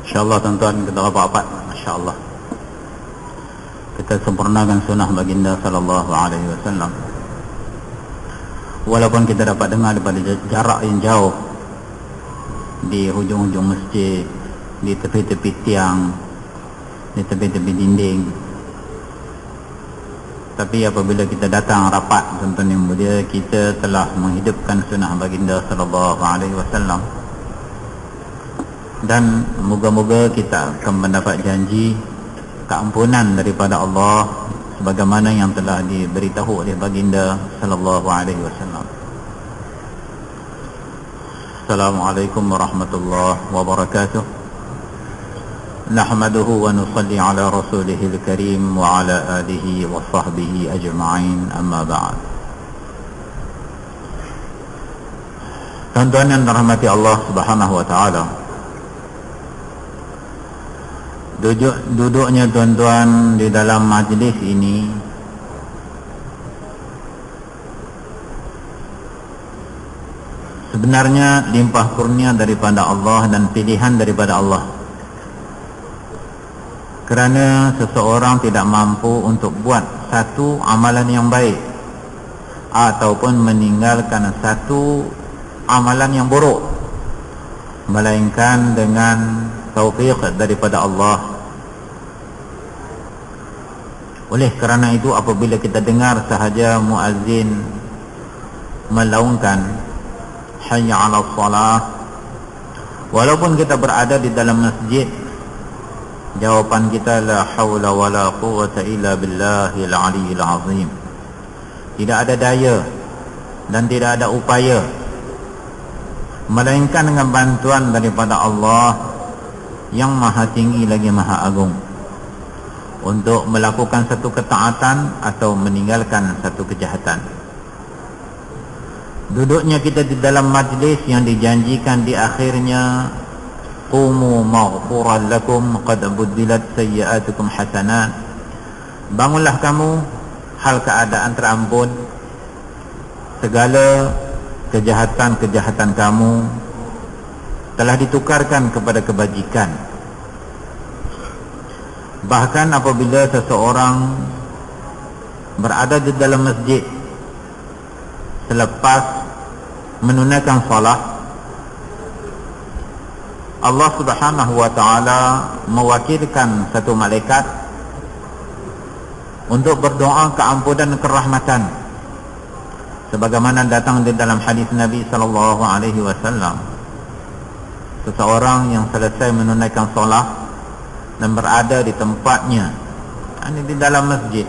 InsyaAllah tuan-tuan kita rapat-rapat, masya-Allah. Kita sempurnakan sunnah baginda sallallahu alaihi wasallam. Walaupun kita dapat dengar daripada jarak yang jauh, di hujung-hujung masjid, di tepi-tepi tiang, di tepi-tepi dinding, tapi apabila kita datang rapat, tuan-tuan yang mulia, kita telah menghidupkan sunnah baginda sallallahu alaihi wasallam. Dan moga-moga kita akan mendapat janji keampunan daripada Allah sebagaimana yang telah diberitahu oleh baginda sallallahu alaihi wasallam. Assalamualaikum warahmatullahi wabarakatuh. Nahmaduhu wa nusalli ala rasulihil karim wa ala alihi wa sahbihi ajma'in, amma ba'd. Tuan-tuan yang dirahmati Allah Subhanahu wa taala, duduknya tuan-tuan di dalam majlis ini sebenarnya limpah kurnia daripada Allah dan pilihan daripada Allah, kerana seseorang tidak mampu untuk buat satu amalan yang baik ataupun meninggalkan satu amalan yang buruk, melainkan dengan taufiq daripada Allah. Oleh kerana itu, apabila kita dengar sahaja muazzin melaungkan hayya 'alas salah, walaupun kita berada di dalam masjid, jawapan kita la haula wala quwwata illa billahil aliyyil azim. Tidak ada daya dan tidak ada upaya melainkan dengan bantuan daripada Allah yang maha tinggi lagi maha agung, untuk melakukan satu ketaatan atau meninggalkan satu kejahatan. Duduknya kita di dalam majlis yang dijanjikan di akhirnya qumu maghfuran lakum qad buddilat sayyi'atukum hasanat, bangunlah kamu hal keadaan terampun, segala kejahatan-kejahatan kamu telah ditukarkan kepada kebajikan. Bahkan apabila seseorang berada di dalam masjid selepas menunaikan salat, Allah Subhanahu wa taala mewakilkan satu malaikat untuk berdoa keampunan dan kerahmatan, sebagaimana datang di dalam hadis Nabi sallallahu alaihi wasallam. Seseorang yang selesai menunaikan solat dan berada di tempatnya, ini di dalam masjid,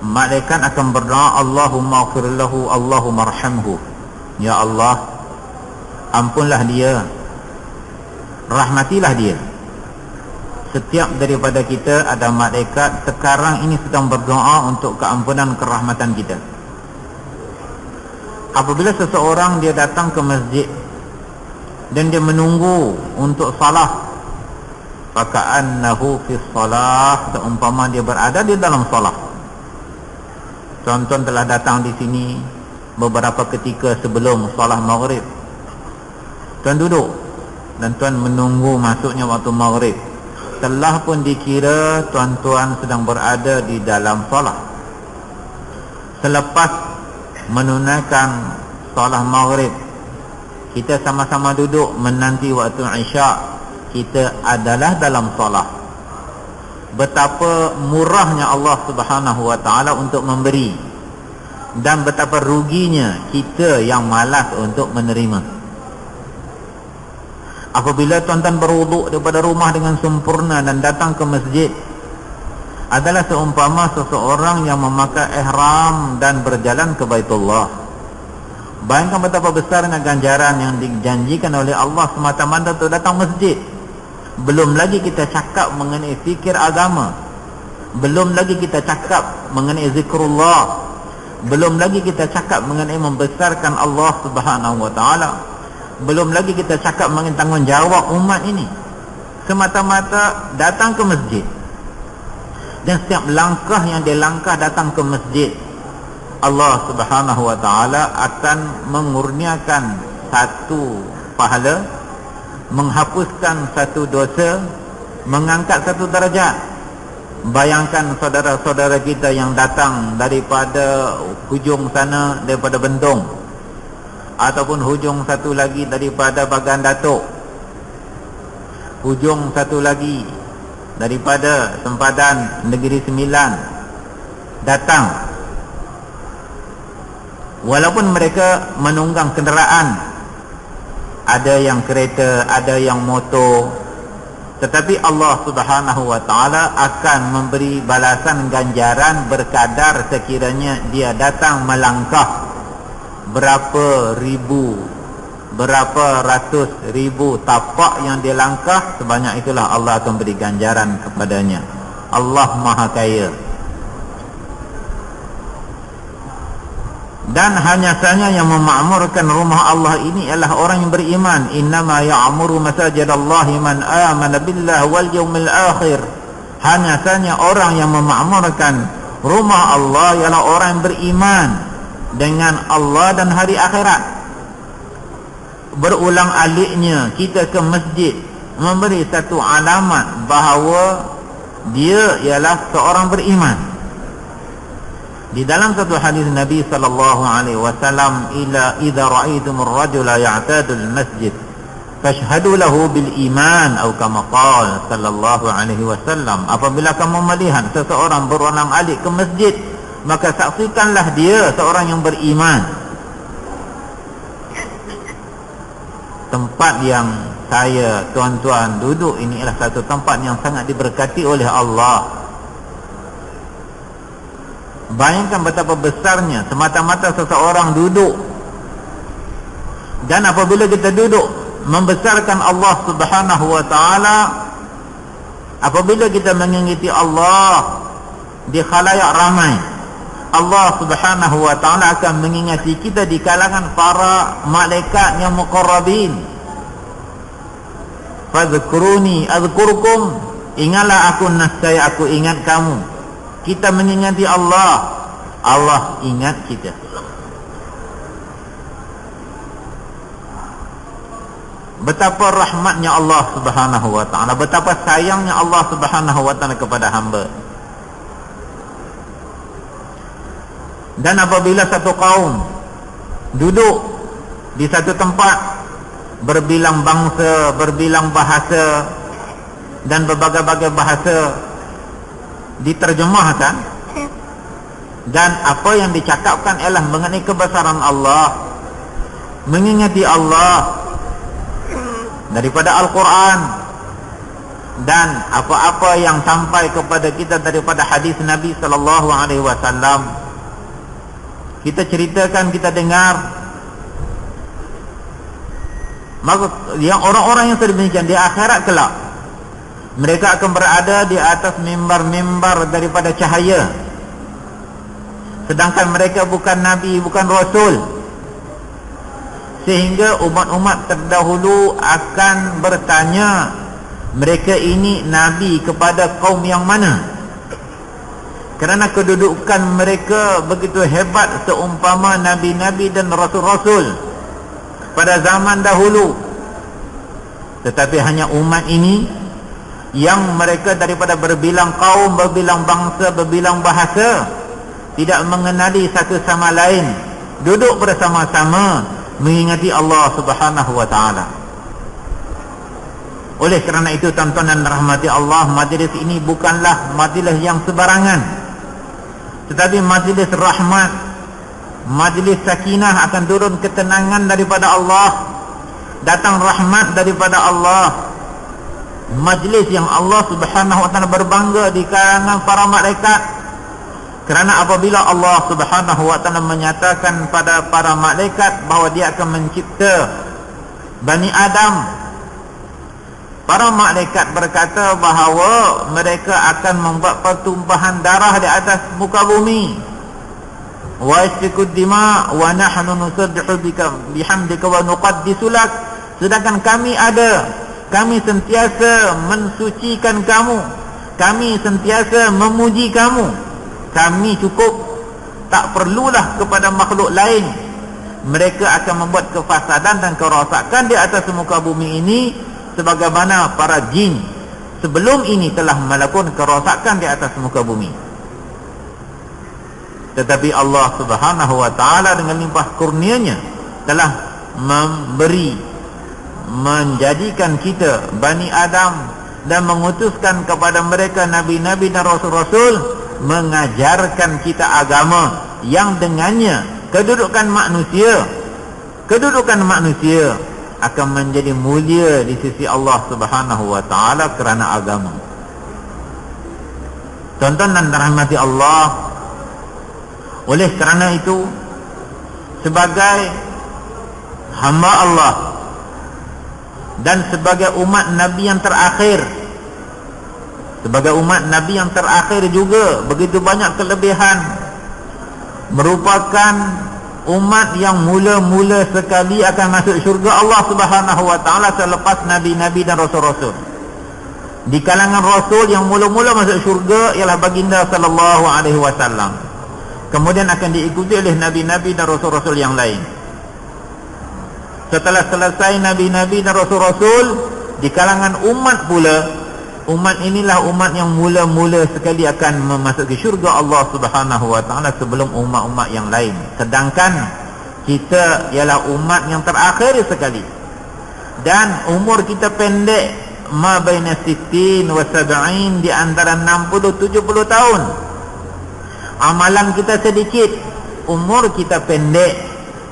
malaikat akan berdoa, Allahumma ighfir lahu, Allahumma arhamhu. Ya Allah, ampunlah dia, rahmatilah dia. Setiap daripada kita ada malaikat sekarang ini sedang berdoa untuk keampunan kerahmatan kita. Apabila seseorang dia datang ke masjid dan dia menunggu untuk salat, faka'annahu fi salat, seumpama dia berada di dalam salat. Tuan-tuan telah datang di sini beberapa ketika sebelum salat maghrib, tuan duduk dan tuan menunggu masuknya waktu maghrib, telah pun dikira tuan-tuan sedang berada di dalam salat. Selepas menunaikan salat maghrib, kita sama-sama duduk menanti waktu Isya, kita adalah dalam salat. Betapa murahnya Allah Subhanahu wa taala untuk memberi, dan betapa ruginya kita yang malas untuk menerima. Apabila tuan-tuan berwuduk daripada rumah dengan sempurna dan datang ke masjid, adalah seumpama seseorang yang memakai ihram dan berjalan ke Baitullah. Bayangkan betapa besarnya ganjaran yang dijanjikan oleh Allah semata-mata untuk datang masjid. Belum lagi kita cakap mengenai fikir agama, belum lagi kita cakap mengenai zikrullah, belum lagi kita cakap mengenai membesarkan Allah Subhanahu wa taala, belum lagi kita cakap mengenai tanggungjawab umat ini. Semata-mata datang ke masjid, dan setiap langkah yang dia langkah datang ke masjid, Allah Subhanahu wa taala akan mengurniakan satu pahala menghapuskan satu dosa, mengangkat satu darjat. Bayangkan saudara-saudara kita yang datang daripada hujung sana, daripada Bentong, ataupun hujung satu lagi daripada Bagan Datuk, hujung satu lagi daripada sempadan Negeri Sembilan, datang. Walaupun mereka menunggang kenderaan, ada yang kereta, ada yang motor, tetapi Allah Subhanahu wa ta'ala akan memberi balasan ganjaran berkadar sekiranya dia datang melangkah berapa ribu, berapa ratus ribu tapak yang dia langkah, sebanyak itulah Allah akan beri ganjaran kepadanya. Allah Maha Kaya. Dan hanya saja yang memakmurkan rumah Allah ini ialah orang yang beriman. Innama ya'muru masajidallahi man amana billahi wal yawmil akhir. Hanya saja orang yang memakmurkan rumah Allah ialah orang yang beriman dengan Allah dan hari akhirat. Berulang aliknya kita ke masjid memberi satu alamat bahawa dia ialah seorang beriman. Di dalam satu hadis Nabi sallallahu alaihi wasallam, idza ra'aytumur rajula ya'tadu al-masjid fashhadu lahu bil iman, atau kama qala sallallahu alaihi wasallam, apabila kamu melihat seseorang berulang-alik ke masjid, maka saksikanlah dia seorang yang beriman. Tempat yang saya, tuan-tuan, duduk ini adalah satu tempat yang sangat diberkati oleh Allah. Bayangkan betapa besarnya semata-mata seseorang duduk. Dan apabila kita duduk membesarkan Allah Subhanahu wa ta'ala, apabila kita mengingati Allah di khalayak ramai, Allah Subhanahu wa ta'ala akan mengingati kita di kalangan para malaikat yang muqarrabin. Fadhkuruni adhkurkum, ingatlah aku nescaya aku ingat kamu. Kita mengingati Allah, Allah ingat kita. Betapa rahmatnya Allah Subhanahu wa ta'ala, betapa sayangnya Allah Subhanahu wa ta'ala kepada hamba. Dan apabila satu kaum duduk di satu tempat, berbilang bangsa, berbilang bahasa, dan berbagai-bagai bahasa diterjemahkan, dan apa yang dicakapkan ialah mengenai kebesaran Allah, mengingati Allah daripada Al-Quran, dan apa-apa yang sampai kepada kita daripada hadis Nabi sallallahu alaihi wasallam, kita ceritakan, kita dengar. Maka yang orang-orang yang sedemikian di akhirat kelak, mereka akan berada di atas mimbar-mimbar daripada cahaya, sedangkan mereka bukan Nabi, bukan Rasul. Sehingga umat-umat terdahulu akan bertanya, mereka ini Nabi kepada kaum yang mana? Kerana kedudukan mereka begitu hebat seumpama Nabi-Nabi dan Rasul-Rasul pada zaman dahulu. Tetapi hanya umat ini yang mereka daripada berbilang kaum, berbilang bangsa, berbilang bahasa, tidak mengenali satu sama lain, duduk bersama-sama mengingati Allah Subhanahu wa ta'ala. Oleh kerana itu, tuan-tuan dan rahmati Allah, majlis ini bukanlah majlis yang sebarangan, tetapi majlis rahmat, majlis sakinah. Akan turun ketenangan daripada Allah, datang rahmat daripada Allah. Majlis yang Allah Subhanahu wa ta'ala berbangga di kalangan para malaikat. Kerana apabila Allah Subhanahu wa ta'ala menyatakan pada para malaikat bahawa dia akan mencipta Bani Adam, para malaikat berkata bahawa mereka akan membuat pertumpahan darah di atas muka bumi. Wa yasfikud dima wa nahnu nusabbihu bihamdika wa nuqaddisu lak. Sedangkan kami ada, kami sentiasa mensucikan kamu, kami sentiasa memuji kamu, kami cukup, tak perlulah kepada makhluk lain. Mereka akan membuat kefasadan dan kerosakan di atas muka bumi ini, sebagaimana para jin sebelum ini telah melakukan kerosakan di atas muka bumi. Tetapi Allah Subhanahu wa taala dengan limpah kurnianya telah menjadikan kita Bani Adam dan mengutuskan kepada mereka nabi-nabi dan rasul-rasul mengajarkan kita agama yang dengannya kedudukan manusia akan menjadi mulia di sisi Allah Subhanahu wa taala kerana agama. Tuan-tuan dan rahmati Allah, oleh kerana itu sebagai hamba Allah dan sebagai umat Nabi yang terakhir, juga begitu banyak kelebihan, merupakan umat yang mula-mula sekali akan masuk syurga Allah Subhanahu wa taala selepas nabi-nabi dan rasul-rasul. Di kalangan rasul yang mula-mula masuk syurga ialah baginda sallallahu alaihi wasallam. Kemudian akan diikuti oleh nabi-nabi dan rasul-rasul yang lain. Setelah selesai nabi-nabi dan rasul-rasul, di kalangan umat pula, umat inilah umat yang mula-mula sekali akan memasuki syurga Allah Subhanahu wa taala sebelum umat-umat yang lain. Sedangkan kita ialah umat yang terakhir sekali. Dan umur kita pendek, ma baina 60 wa 70, di antara 60-70 tahun. Amalan kita sedikit, umur kita pendek,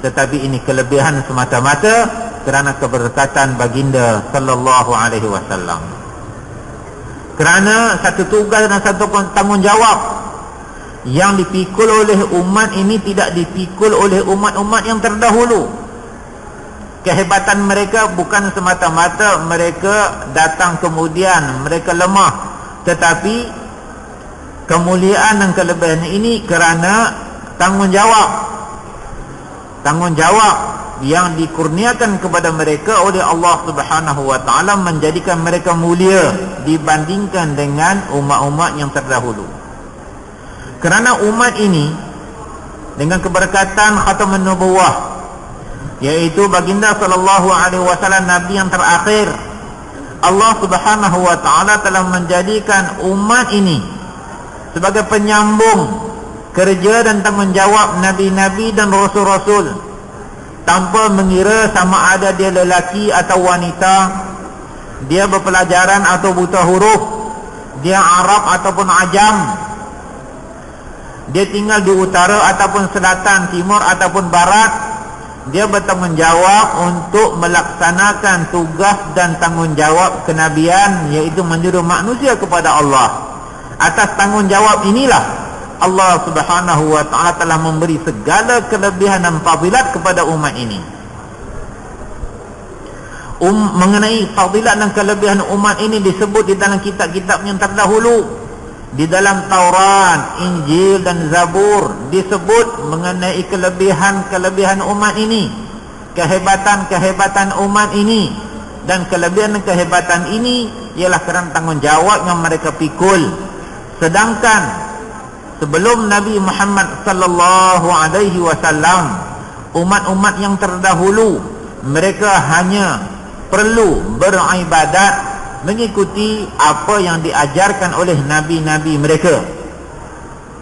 tetapi ini kelebihan semata-mata kerana keberkatan baginda sallallahu alaihi wasallam. Kerana satu tugas dan satu tanggungjawab yang dipikul oleh umat ini tidak dipikul oleh umat-umat yang terdahulu. Kehebatan mereka bukan semata-mata mereka datang kemudian mereka lemah, tetapi kemuliaan dan kelebihan ini kerana tanggungjawab yang dikurniakan kepada mereka oleh Allah Subhanahu wa taala menjadikan mereka mulia dibandingkan dengan umat-umat yang terdahulu. Kerana umat ini dengan keberkatan khatamun nubuwah, yaitu baginda sallallahu alaihi wasallam nabi yang terakhir, Allah Subhanahu wa taala telah menjadikan umat ini sebagai penyambung kerja dan tanggungjawab nabi-nabi dan rasul-rasul, tanpa mengira sama ada dia lelaki atau wanita, dia berpelajaran atau buta huruf, dia Arab ataupun Ajam, dia tinggal di utara ataupun selatan, timur ataupun barat. Dia bertanggungjawab untuk melaksanakan tugas dan tanggungjawab kenabian, iaitu menyeru manusia kepada Allah. Atas tanggungjawab inilah Allah Subhanahu wa taala telah memberi segala kelebihan dan fadilat kepada umat ini. Mengenai fadilat dan kelebihan umat ini disebut di dalam kitab-kitab yang terdahulu. Di dalam Taurat, Injil dan Zabur disebut mengenai kelebihan-kelebihan umat ini, kehebatan-kehebatan umat ini. Dan kelebihan dan kehebatan ini ialah kerana tanggungjawab yang mereka pikul. Sedangkan sebelum Nabi Muhammad sallallahu alaihi wasallam, umat-umat yang terdahulu mereka hanya perlu beribadat mengikuti apa yang diajarkan oleh nabi-nabi mereka.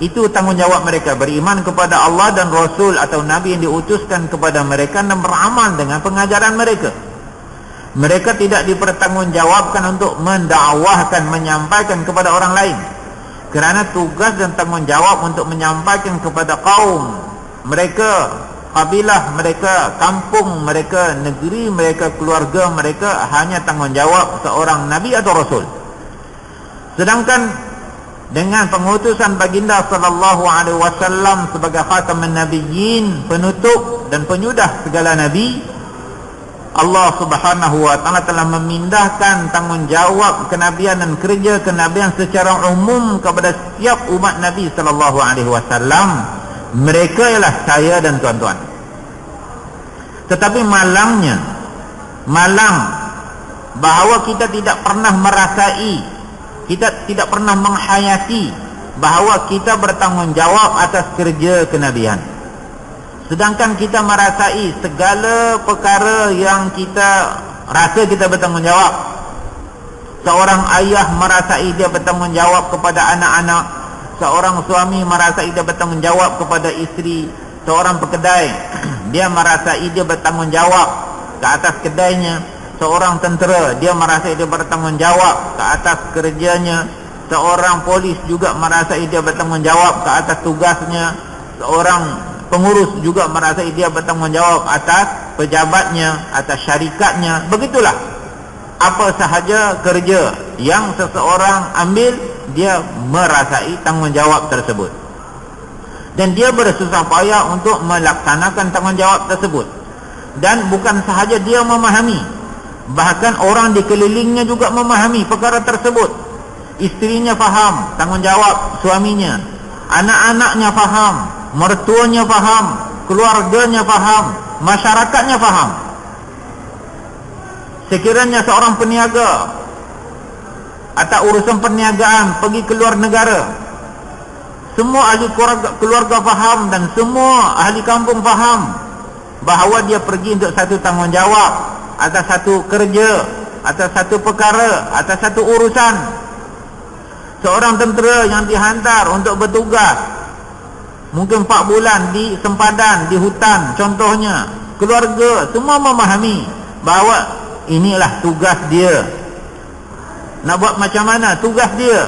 Itu tanggungjawab mereka, beriman kepada Allah dan Rasul atau nabi yang diutuskan kepada mereka dan beramal dengan pengajaran mereka. Mereka tidak dipertanggungjawabkan untuk mendakwahkan, menyampaikan kepada orang lain. Kerana tugas dan tanggungjawab untuk menyampaikan kepada kaum mereka, kabilah mereka, kampung mereka, negeri mereka, keluarga mereka, hanya tanggungjawab seorang nabi atau rasul. Sedangkan dengan pengutusan baginda sallallahu alaihi wasallam sebagai khatamun nabiyyin, penutup dan penyudah segala nabi, Allah Subhanahu wa taala telah memindahkan tanggungjawab kenabian dan kerja kenabian secara umum kepada setiap umat Nabi sallallahu alaihi wasallam. Mereka ialah saya dan tuan-tuan. Tetapi malang bahawa kita tidak pernah merasai, kita tidak pernah menghayati bahawa kita bertanggungjawab atas kerja kenabian. Sedangkan kita merasai segala perkara yang kita rasa kita bertanggungjawab. Seorang ayah merasai dia bertanggungjawab kepada anak-anak. Seorang suami merasai dia bertanggungjawab kepada isteri. Seorang pekedai, dia merasai dia bertanggungjawab ke atas kedainya. Seorang tentera, dia merasai dia bertanggungjawab ke atas kerjanya. Seorang polis juga merasai dia bertanggungjawab ke atas tugasnya. Seorang pengurus juga merasai dia bertanggungjawab atas pejabatnya, atas syarikatnya. Begitulah, apa sahaja kerja yang seseorang ambil, dia merasai tanggungjawab tersebut, dan dia bersusah payah untuk melaksanakan tanggungjawab tersebut. Dan bukan sahaja dia memahami, bahkan orang di kelilingnya juga memahami perkara tersebut. Isterinya faham tanggungjawab suaminya, anak-anaknya faham, mertuanya faham, keluarganya faham, masyarakatnya faham. Sekiranya seorang peniaga atau urusan perniagaan pergi ke luar negara, semua ahli keluarga faham dan semua ahli kampung faham bahawa dia pergi untuk satu tanggungjawab, atas satu kerja, atas satu perkara, atas satu urusan. Seorang tentera yang dihantar untuk bertugas mungkin 4 bulan di sempadan, di hutan contohnya, keluarga semua memahami bahawa inilah tugas dia. Nak buat macam mana? Tugas dia.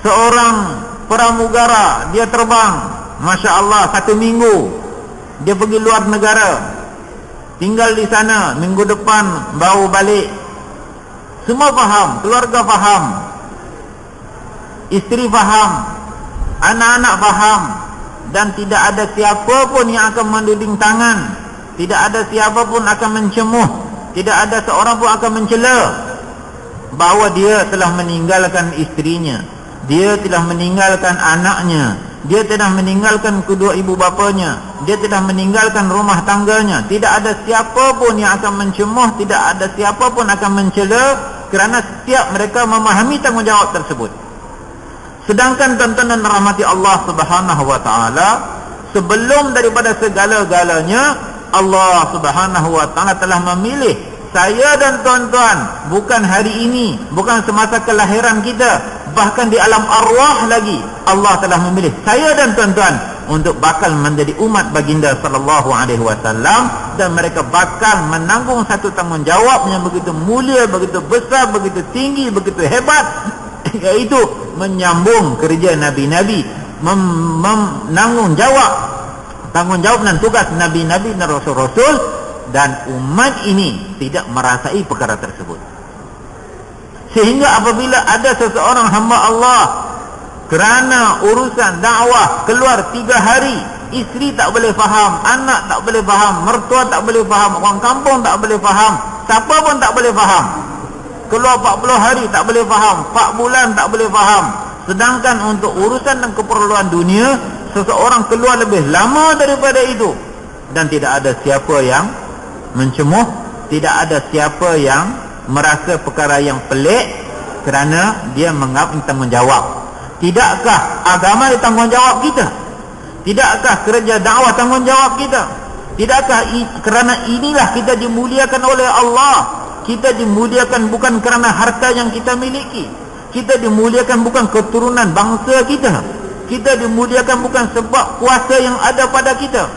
Seorang pramugara, dia terbang, Masya Allah, 1 minggu dia pergi luar negara, tinggal di sana, minggu depan baru balik. Semua faham, keluarga faham, isteri faham, anak-anak faham, dan tidak ada siapa pun yang akan menduding tangan, tidak ada siapa pun akan mencemuh, tidak ada seorang pun akan mencela bahawa dia telah meninggalkan isterinya, dia telah meninggalkan anaknya, dia telah meninggalkan kedua ibu bapanya, dia telah meninggalkan rumah tangganya. Tidak ada siapa pun yang akan mencemuh, tidak ada siapa pun akan mencela, kerana setiap mereka memahami tanggungjawab tersebut. Sedangkan tuan-tuan dan rahmati Allah Subhanahu wa taala, sebelum daripada segala-galanya, Allah Subhanahu wa taala telah memilih saya dan tuan-tuan, bukan hari ini, bukan semasa kelahiran kita, bahkan di alam arwah lagi Allah telah memilih saya dan tuan-tuan untuk bakal menjadi umat baginda sallallahu alaihi wasallam, dan mereka bakal menanggung satu tanggungjawab yang begitu mulia, begitu besar, begitu tinggi, begitu hebat, iaitu menyambung kerja nabi-nabi, menanggung jawab tanggungjawab dan tugas nabi-nabi dan rasul-rasul, dan umat ini tidak merasai perkara tersebut. Sehingga apabila ada seseorang hamba Allah kerana urusan dakwah keluar 3 hari, isteri tak boleh faham, anak tak boleh faham, mertua tak boleh faham, orang kampung tak boleh faham, siapa pun tak boleh faham, keluar 40 hari tak boleh faham, 4 bulan tak boleh faham. Sedangkan untuk urusan dan keperluan dunia, seseorang keluar lebih lama daripada itu, dan tidak ada siapa yang mencemuh, tidak ada siapa yang merasa perkara yang pelik kerana dia mengambil tanggungjawab. Tidakkah agama tanggungjawab kita? Tidakkah kerja dakwah tanggungjawab kita? Tidakkah kerana inilah kita dimuliakan oleh Allah? Kita dimuliakan bukan kerana harta yang kita miliki, kita dimuliakan bukan keturunan bangsa kita, kita dimuliakan bukan sebab kuasa yang ada pada kita.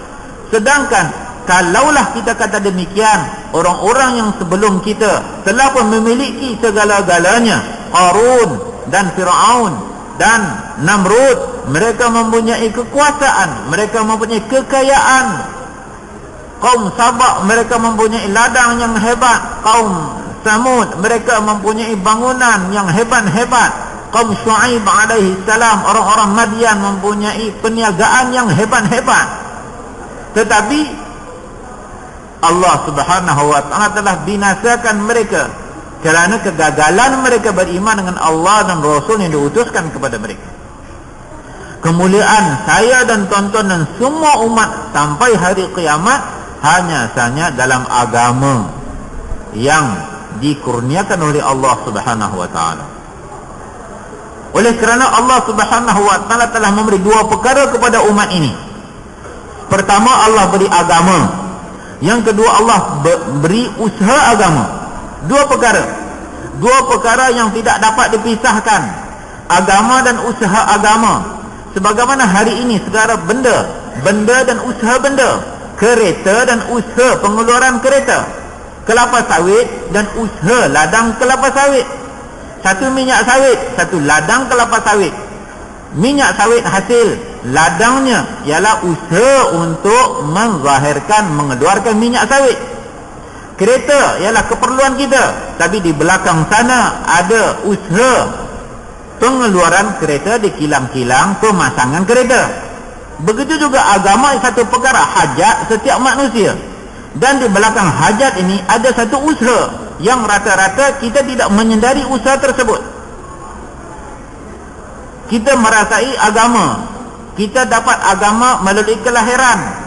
Sedangkan kalaulah kita kata demikian, orang-orang yang sebelum kita telah pun memiliki segala-galanya, Qarun dan Fir'aun dan Namrud, mereka mempunyai kekuasaan, mereka mempunyai kekayaan. Kaum Sabak, mereka mempunyai ladang yang hebat. Kaum Samud, mereka mempunyai bangunan yang hebat-hebat. Kaum Syuaib alaihi salam, orang-orang Madian mempunyai perniagaan yang hebat-hebat. Tetapi Allah Subhanahu wa taala telah binasakan mereka kerana kegagalan mereka beriman dengan Allah dan Rasul yang diutuskan kepada mereka. Kemuliaan saya dan tuan-tuan dan semua umat sampai hari kiamat hanya saja dalam agama yang dikurniakan oleh Allah Subhanahu wa taala. Oleh kerana Allah Subhanahu wa taala telah memberi 2 perkara kepada umat ini. Pertama, Allah beri agama. Yang kedua, Allah beri usaha agama. 2 perkara. dua perkara yang tidak dapat dipisahkan, agama dan usaha agama. Sebagaimana hari ini segala benda dan usaha benda, kereta dan usaha pengeluaran kereta, kelapa sawit dan usaha ladang kelapa sawit. Satu minyak sawit, satu ladang kelapa sawit. Minyak sawit hasil, ladangnya ialah usaha untuk menzahirkan, mengeluarkan minyak sawit. Kereta ialah keperluan kita, tapi di belakang sana ada usaha pengeluaran kereta, di kilang-kilang pemasangan kereta. Begitu juga agama, satu perkara hajat setiap manusia, dan di belakang hajat ini ada satu usaha yang rata-rata kita tidak menyedari usaha tersebut. Kita merasai agama, kita dapat agama melalui kelahiran,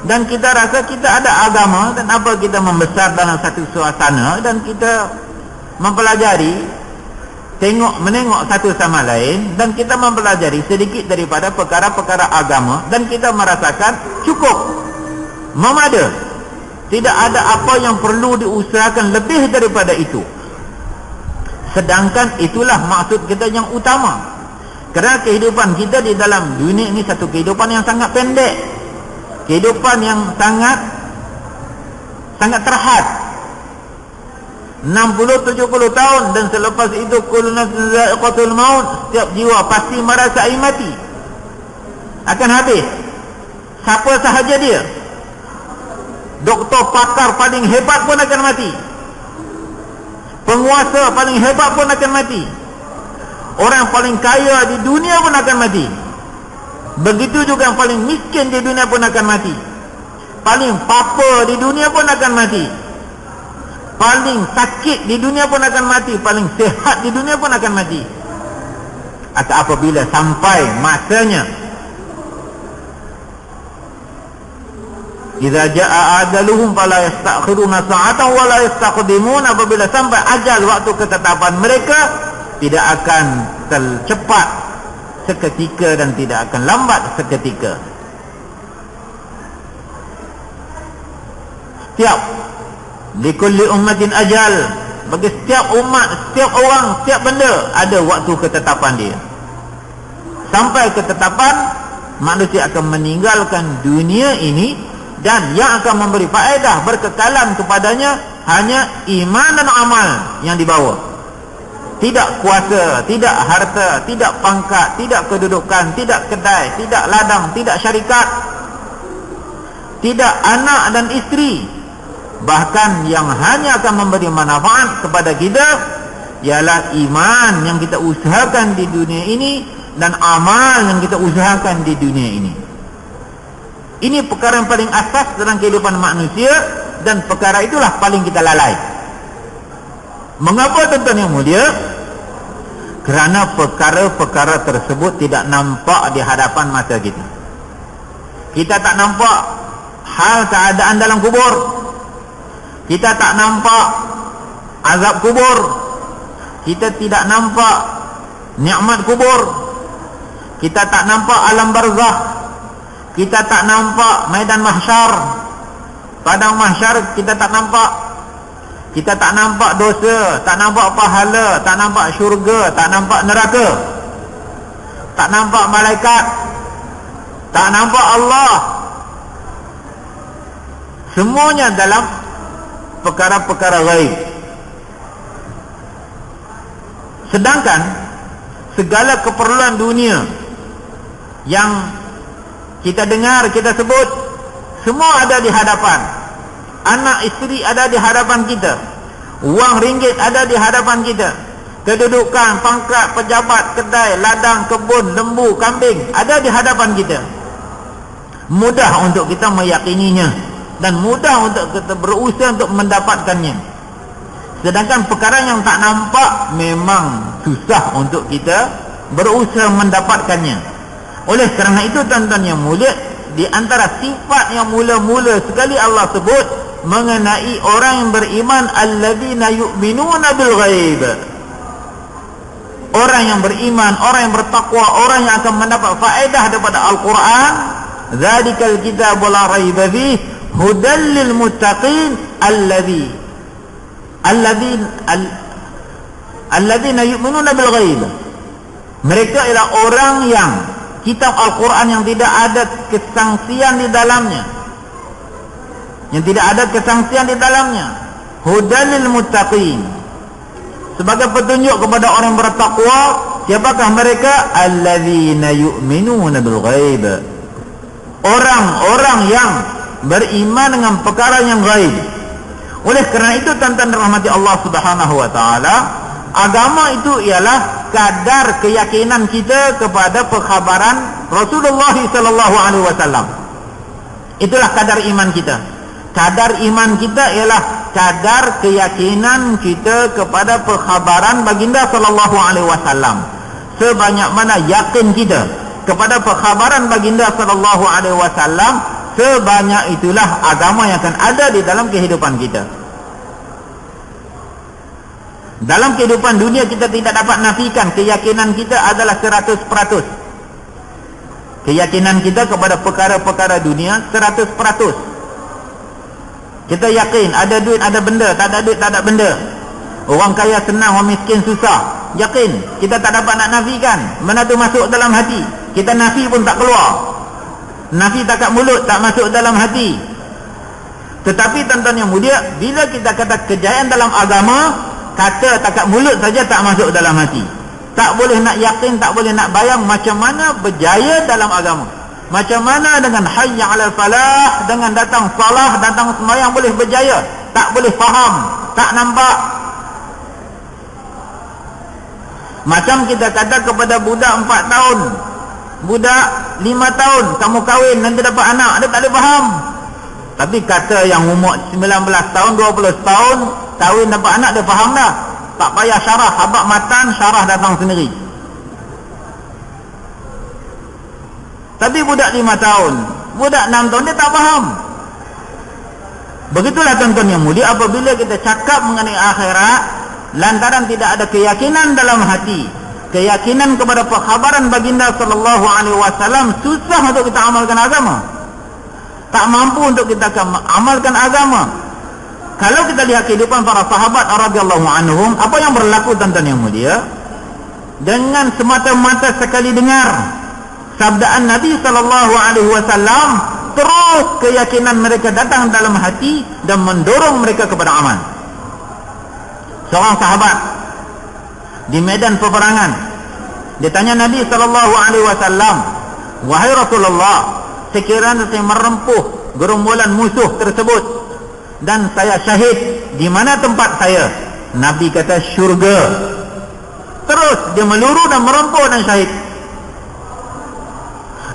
dan kita rasa kita ada agama. Dan apa kita membesar dalam satu suasana dan kita mempelajari, menengok satu sama lain, dan kita mempelajari sedikit daripada perkara-perkara agama, dan kita merasakan cukup, memada, tidak ada apa yang perlu diusahakan lebih daripada itu. Sedangkan itulah maksud kita yang utama, kerana kehidupan kita di dalam dunia ini satu kehidupan yang sangat pendek, kehidupan yang sangat terhad, 60-70 tahun, dan selepas itu kullu nafsin dha'iqatul maut, setiap jiwa pasti merasai mati, akan habis. Siapa sahaja dia, doktor pakar paling hebat pun akan mati, penguasa paling hebat pun akan mati, orang paling kaya di dunia pun akan mati. Begitu juga yang paling miskin di dunia pun akan mati, paling papa di dunia pun akan mati, paling sakit di dunia pun akan mati, paling sehat di dunia pun akan mati. Atau apabila sampai masanya, idza jaa ajaluhum fala yastakhiruna sa'atan wa la yastaqdimun, apabila sampai ajal, waktu ketetapan mereka, tidak akan tercepat seketika dan tidak akan lambat seketika. Likulli ummatin ajal, bagi setiap umat, setiap orang, setiap benda ada waktu ketetapan dia. Sampai ketetapan, manusia akan meninggalkan dunia ini, dan yang akan memberi faedah berkekalan kepadanya hanya iman dan amal yang dibawa. Tidak kuasa, tidak harta, tidak pangkat, tidak kedudukan, tidak kedai, tidak ladang, tidak syarikat, tidak anak dan isteri. Bahkan yang hanya akan memberi manfaat kepada kita ialah iman yang kita usahakan di dunia ini, dan amal yang kita usahakan di dunia ini. Ini perkara yang paling asas dalam kehidupan manusia, dan perkara itulah paling kita lalai. Mengapa tuan-tuan yang mulia? Kerana perkara-perkara tersebut tidak nampak di hadapan mata kita. Kita tak nampak hal keadaan dalam kubur, kita tak nampak azab kubur, kita tidak nampak nikmat kubur, kita tak nampak alam barzakh, kita tak nampak medan mahsyar, padang mahsyar kita tak nampak. Kita tak nampak dosa, tak nampak pahala, tak nampak syurga, tak nampak neraka, tak nampak malaikat, tak nampak Allah. Semuanya dalam perkara-perkara ghaib. Sedangkan segala keperluan dunia yang kita dengar, kita sebut, semua ada di hadapan. Anak isteri ada di hadapan kita, wang ringgit ada di hadapan kita, kedudukan, pangkat, pejabat, kedai, ladang, kebun, lembu, kambing ada di hadapan kita. Mudah untuk kita meyakininya, dan mudah untuk kita berusaha untuk mendapatkannya. Sedangkan perkara yang tak nampak memang susah untuk kita berusaha mendapatkannya. Oleh kerana itu tuan-tuan yang mulia, di antara sifat yang mula-mula sekali Allah sebut mengenai orang yang beriman, alladzina yu'minuna bil ghaib. Orang yang beriman, orang yang bertakwa, orang yang akan mendapat faedah daripada Al-Quran. Dzalikal kitabul la raiba fihi hudal lil muttaqin alladzina yu'minuna bil ghaib. Mereka ialah orang yang kitab Al-Quran yang tidak ada kesangsian di dalamnya, hudan lil muttaqin, sebagai petunjuk kepada orang yang bertakwa. Siapakah mereka? Alladzina yu'minuna bil ghaib, orang-orang yang beriman dengan perkara yang gaib. Oleh kerana itu, tuan-tuan dirahmati Allah Subhanahu wa taala, agama itu ialah kadar keyakinan kita kepada perkhabaran Rasulullah sallallahu alaihi wasallam. Itulah kadar iman kita. Kadar iman kita ialah kadar keyakinan kita kepada perkhabaran baginda sallallahu alaihi wasallam. Sebanyak mana yakin kita kepada perkhabaran baginda sallallahu alaihi wasallam, sebanyak itulah agama yang akan ada di dalam kehidupan kita. Dalam kehidupan dunia kita tidak dapat nafikan keyakinan kita adalah 100%. Keyakinan kita kepada perkara-perkara dunia 100%. Kita yakin ada duit ada benda, tak ada duit tak ada benda. Orang kaya senang, orang miskin susah. Yakin, kita tak dapat nak nafikan. Mana tu masuk dalam hati, kita nafi pun tak keluar. Nafi tak kat mulut, tak masuk dalam hati. Tetapi tuan-tuan yang mulia, bila kita kata kejayaan dalam agama, kata tak kat mulut saja, tak masuk dalam hati. Tak boleh nak yakin, tak boleh nak bayang macam mana berjaya dalam agama. Macam mana dengan hayya 'alal falah, dengan datang salah, datang sembahyang boleh berjaya. Tak boleh faham, tak nampak. Macam kita kata kepada budak 4 tahun, budak 5 tahun, kamu kahwin nanti dapat anak, dia tak boleh faham. Tapi kata yang umur 19 tahun, 20 tahun kahwin dapat anak, dia faham dah. Tak payah syarah, habaq matan, syarah datang sendiri. Tapi budak 5 tahun, budak 6 tahun, dia tak faham. Begitulah tuan-tuan yang mulia, apabila kita cakap mengenai akhirat, lantaran tidak ada keyakinan dalam hati, keyakinan kepada perkhabaran baginda sallallahu alaihi wasallam, susah untuk kita amalkan agama. Tak mampu untuk kita amalkan agama. Kalau kita lihat kehidupan para sahabat radhiyallahu anhum, apa yang berlaku tuan-tuan yang mulia? Dengan semata-mata sekali dengar sabdaan Nabi sallallahu alaihi wasallam, terus keyakinan mereka datang dalam hati dan mendorong mereka kepada amal. Seorang sahabat di medan peperangan, dia tanya Nabi sallallahu alaihi wasallam, "Wahai Rasulullah, sekiranya saya merempuh gerombolan musuh tersebut dan saya syahid, di mana tempat saya?" Nabi kata, "Syurga." Terus dia meluru dan merempuh dan syahid.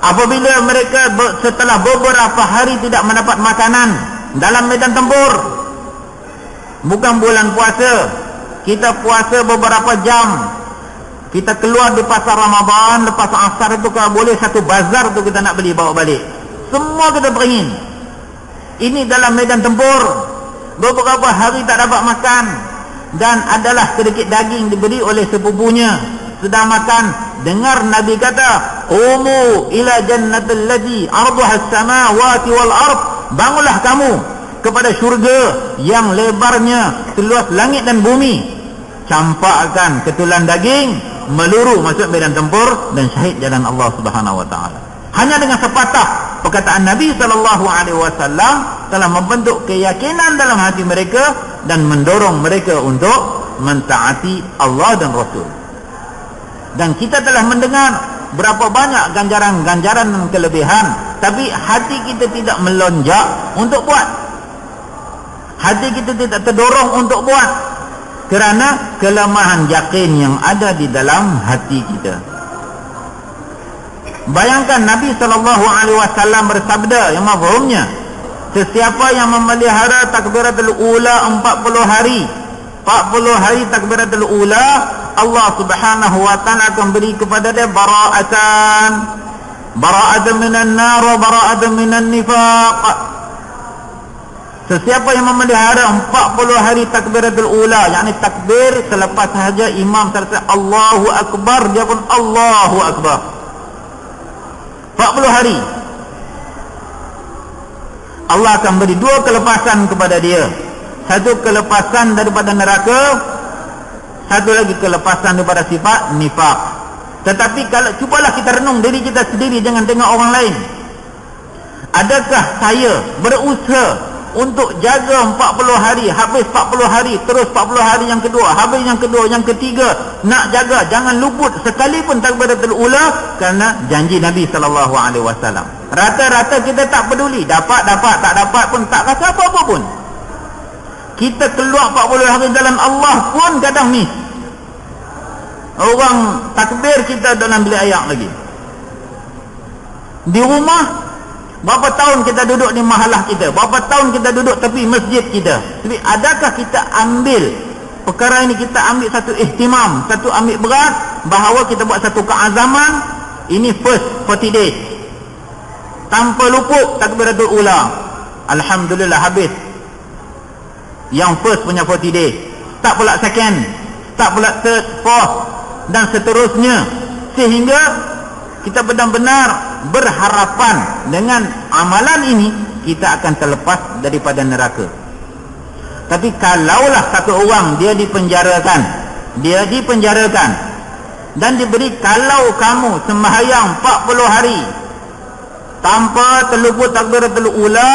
Apabila mereka setelah beberapa hari tidak mendapat makanan dalam medan tempur, bukan bulan puasa, kita puasa beberapa jam, kita keluar di pasar Ramadan, lepas asar itu kalau boleh satu bazar tu kita nak beli bawa balik, semua kita beringin. Ini dalam medan tempur, beberapa hari tak dapat makan, dan adalah sedikit daging diberi oleh sepupunya, sedang makan. Dengar Nabi kata, "Umu ila jannatil ladzi arduha as-samawati wal ard." Bangunlah kamu kepada syurga yang lebarnya seluas langit dan bumi. Campakkan ketulan daging, meluru masuk medan tempur dan syahid jalan Allah Subhanahu wa taala. Hanya dengan sepatah perkataan Nabi sallallahu alaihi wasallam telah membentuk keyakinan dalam hati mereka dan mendorong mereka untuk mentaati Allah dan Rasul. Dan kita telah mendengar berapa banyak ganjaran-ganjaran dan kelebihan, tapi hati kita tidak melonjak untuk buat. Hati kita tidak terdorong untuk buat kerana kelemahan yakin yang ada di dalam hati kita. Bayangkan Nabi sallallahu alaihi wasallam bersabda yang mafhumnya, sesiapa yang memelihara takbiratul ula 40 hari, 40 hari takbiratul ula, Allah Subhanahu wa taala akan beri kepada dia bara'atan minan nar wa bara'atan minan nifaq. Sesiapa yang memelihara 40 hari takbiratul ula, yakni takbir selepas sahaja imam selesai Allahu akbar, dia pun Allahu akbar 40 hari, Allah akan beri 2 kelepasan kepada dia. Satu kelepasan daripada neraka, satu lagi kelepasan daripada sifat nifaq. Tetapi kalau cubalah kita renung diri kita sendiri, jangan tengok orang lain. Adakah saya berusaha untuk jaga 40 hari, habis 40 hari, terus 40 hari yang kedua, habis yang kedua, yang ketiga, nak jaga jangan luput sekalipun takbiratul ula, kerana janji Nabi SAW. Rata-rata kita tak peduli, dapat, tak dapat pun tak rasa apa-apa pun. Kita keluar 40 hari jalan Allah pun kadang miss. Orang takbir kita dalam bilik ayak lagi. Di rumah, berapa tahun kita duduk di mahalah kita, berapa tahun kita duduk tepi masjid kita. Tapi adakah kita ambil perkara ini, kita ambil satu ihtimam, satu ambil berat, bahawa kita buat satu keazaman, ini first 40 days tanpa luput takbiratul ula. Alhamdulillah habis yang first punya 40 days, tak pula second, tak pula third, fourth dan seterusnya, sehingga kita benar-benar berharapan dengan amalan ini kita akan terlepas daripada neraka. Tapi kalaulah satu orang dia dipenjarakan dan diberi, kalau kamu sembahyang 40 hari tanpa terluput takbiratul ula,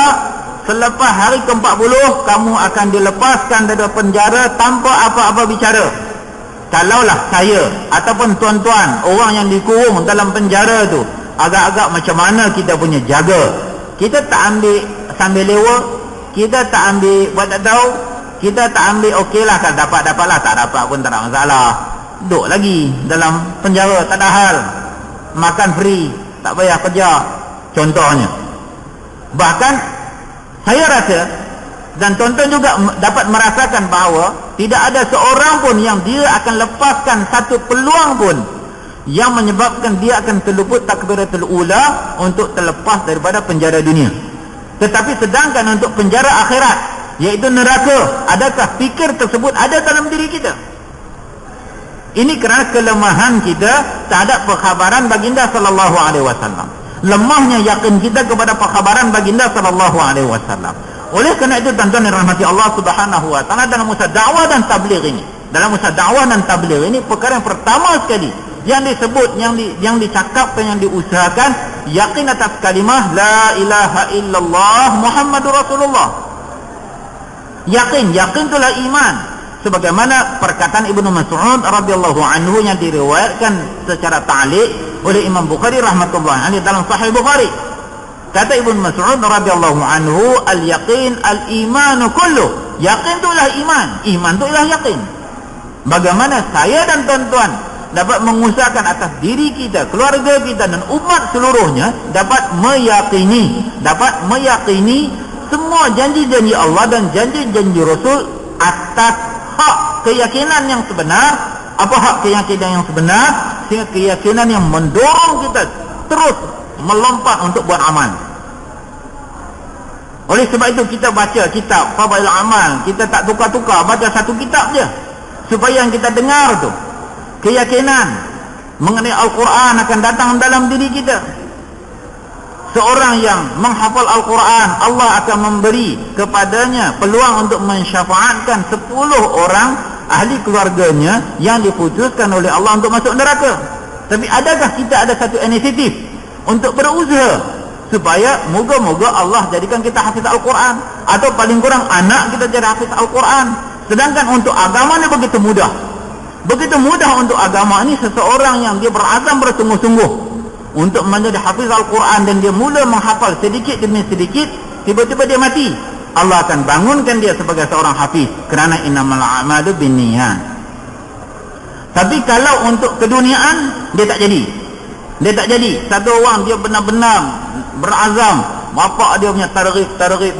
selepas hari ke-40 kamu akan dilepaskan dari penjara tanpa apa-apa bicara. Kalaulah saya ataupun tuan-tuan, orang yang dikurung dalam penjara tu, agak-agak macam mana kita punya jaga. Kita tak ambil sambil lewat, kita tak ambil buat tak tahu, kita tak ambil okeylah, kalau dapat-dapatlah, tak dapat pun tak ada masalah. Duduk lagi dalam penjara, tak ada hal. Makan free, tak payah kerja, contohnya. Bahkan saya rasa, dan tuan-tuan juga dapat merasakan bahawa tidak ada seorang pun yang dia akan lepaskan satu peluang pun yang menyebabkan dia akan terluput takbiratul ula untuk terlepas daripada penjara dunia. Tetapi sedangkan untuk penjara akhirat, iaitu neraka, adakah fikir tersebut ada dalam diri kita? Ini kerana kelemahan kita terhadap perkhabaran baginda sallallahu alaihi wasallam. Lemahnya yakin kita kepada perkhabaran baginda sallallahu alaihi wasallam. Oleh kerana itu tuan-tuan yang dirahmati Allah Subhanahu wa taala, dalam usaha dakwah dan tabligh ini, perkara yang pertama sekali yang disebut, yang dicakapkan, yang diusahakan, yakin atas kalimah la ilaha illallah Muhammadur Rasulullah. Yakin itulah iman. Sebagaimana perkataan Ibnu Mas'ud radhiyallahu anhu yang diriwayatkan secara ta'liq oleh Imam Bukhari rahmatullahi alaihi dalam Sahih Bukhari. Kata Ibnu Mas'ud radhiyallahu anhu, al-yaqin al-imanu kullu. Yakin itulah iman, iman itulah yakin. Bagaimana saya dan tuan-tuan dapat mengusahakan atas diri kita, keluarga kita dan umat seluruhnya dapat meyakini semua janji-janji Allah dan janji-janji Rasul atas hak keyakinan yang sebenar. Apa hak keyakinan yang sebenar? Sehingga keyakinan yang mendorong kita terus melompat untuk buat amal. Oleh sebab itu kita baca kitab Fadail Amal, kita tak tukar-tukar, baca satu kitab je, supaya yang kita dengar tu keyakinan mengenai Al-Quran akan datang dalam diri kita. Seorang yang menghafal Al-Quran, Allah akan memberi kepadanya peluang untuk mensyafaatkan 10 orang ahli keluarganya yang diputuskan oleh Allah untuk masuk neraka. Tapi adakah kita ada satu inisiatif untuk berusaha supaya moga-moga Allah jadikan kita hafiz Al-Quran, atau paling kurang anak kita jadi hafiz Al-Quran? Sedangkan untuk agama ni begitu mudah untuk agama ini. Seseorang yang dia berazam bersungguh-sungguh untuk menjadi hafiz Al-Quran dan dia mula menghafal sedikit demi sedikit, tiba-tiba dia mati, Allah akan bangunkan dia sebagai seorang hafiz, kerana innamal a'malu binniyat. Tapi kalau untuk keduniaan, dia tak jadi. Satu orang dia benar-benar berazam, bapak dia punya targhib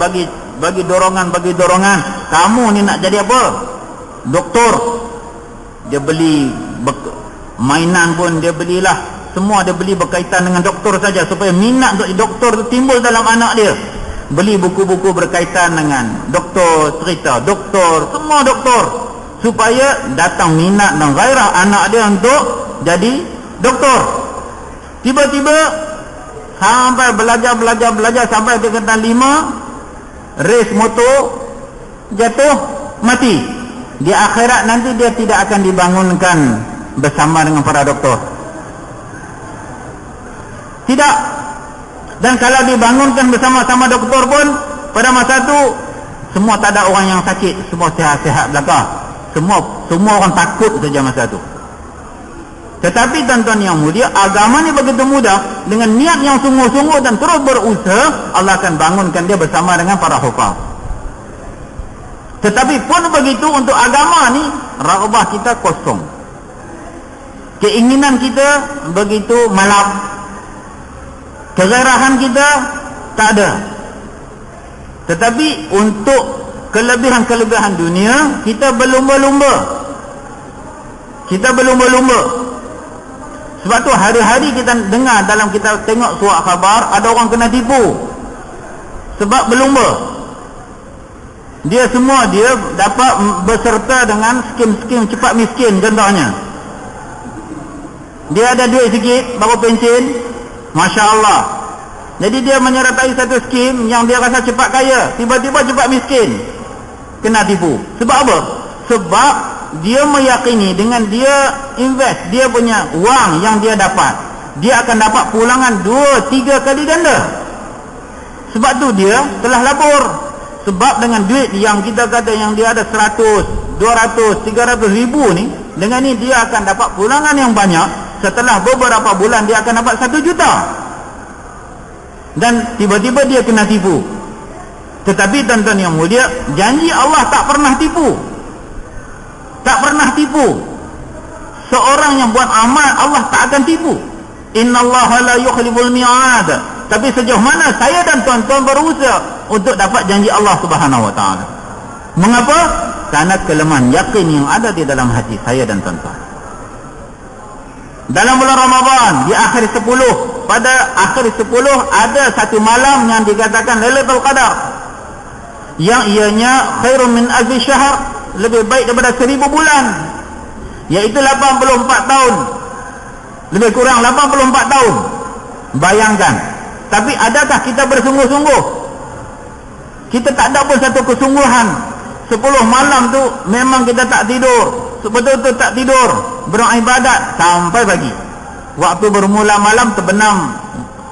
bagi dorongan, kamu ni nak jadi apa? Doktor. Dia beli mainan pun dia belilah, semua dia beli berkaitan dengan doktor saja, supaya minat untuk doktor tu timbul dalam anak dia. Beli buku-buku berkaitan dengan doktor, cerita doktor, semua doktor, supaya datang minat dan gairah anak dia untuk jadi doktor. Tiba-tiba sampai belajar sampai tingkatan 5, race motor, jatuh, mati. Di akhirat nanti dia tidak akan dibangunkan bersama dengan para doktor. Tidak. Dan kalau dibangunkan bersama-sama doktor pun, pada masa itu semua tak ada orang yang sakit, semua sihat-sihat belaka. Semua orang takut saja masa itu. Tetapi tuan-tuan yang mulia, agama ni begitu mudah. Dengan niat yang sungguh-sungguh dan terus berusaha, Allah akan bangunkan dia bersama dengan para hufaz. Tetapi pun begitu, untuk agama ni raghbah kita kosong, keinginan kita begitu malap, kegairahan kita tak ada. Tetapi untuk kelebihan-kelebihan dunia, kita berlumba-lumba. Sebab tu hari-hari kita dengar dalam kita tengok surat khabar, ada orang kena tipu sebab berlumba. Dia dapat berserta dengan skim-skim cepat miskin contohnya. Dia ada duit sikit, baru pension, Masya Allah. Jadi dia menyertai satu skim yang dia rasa cepat kaya, tiba-tiba cepat miskin, kena tipu. Sebab apa? Sebab dia meyakini dengan dia invest dia punya wang yang dia dapat, dia akan dapat pulangan 2-3 kali ganda. Sebab tu dia telah labur. Sebab dengan duit yang kita kata yang dia ada 100, 200, 300 ribu ni, dengan ni dia akan dapat pulangan yang banyak. Setelah beberapa bulan dia akan dapat 1 juta. Dan tiba-tiba dia kena tipu. Tetapi tuan-tuan yang mulia, janji Allah tak pernah tipu. Tak pernah tipu. Seorang yang buat amal, Allah tak akan tipu. Innallaha la yukhliful mi'ad. Tapi sejauh mana saya dan tuan-tuan berusaha untuk dapat janji Allah Subhanahu wa taala. Mengapa? Karena kelemahan yakin yang ada di dalam hati saya dan tuan-tuan. Dalam bulan Ramadan, di akhir 10, pada akhir 10 ada satu malam yang dikatakan Lailatul Qadar, yang ianya khairun min alfi syahr, lebih baik daripada 1000 bulan, iaitu 84 tahun. Lebih kurang 84 tahun. Bayangkan. Tapi adakah kita bersungguh-sungguh? Kita tak ada pun satu kesungguhan. 10 malam tu memang kita tak tidur, betul-betul tak tidur, beribadat sampai pagi. Waktu bermula malam terbenam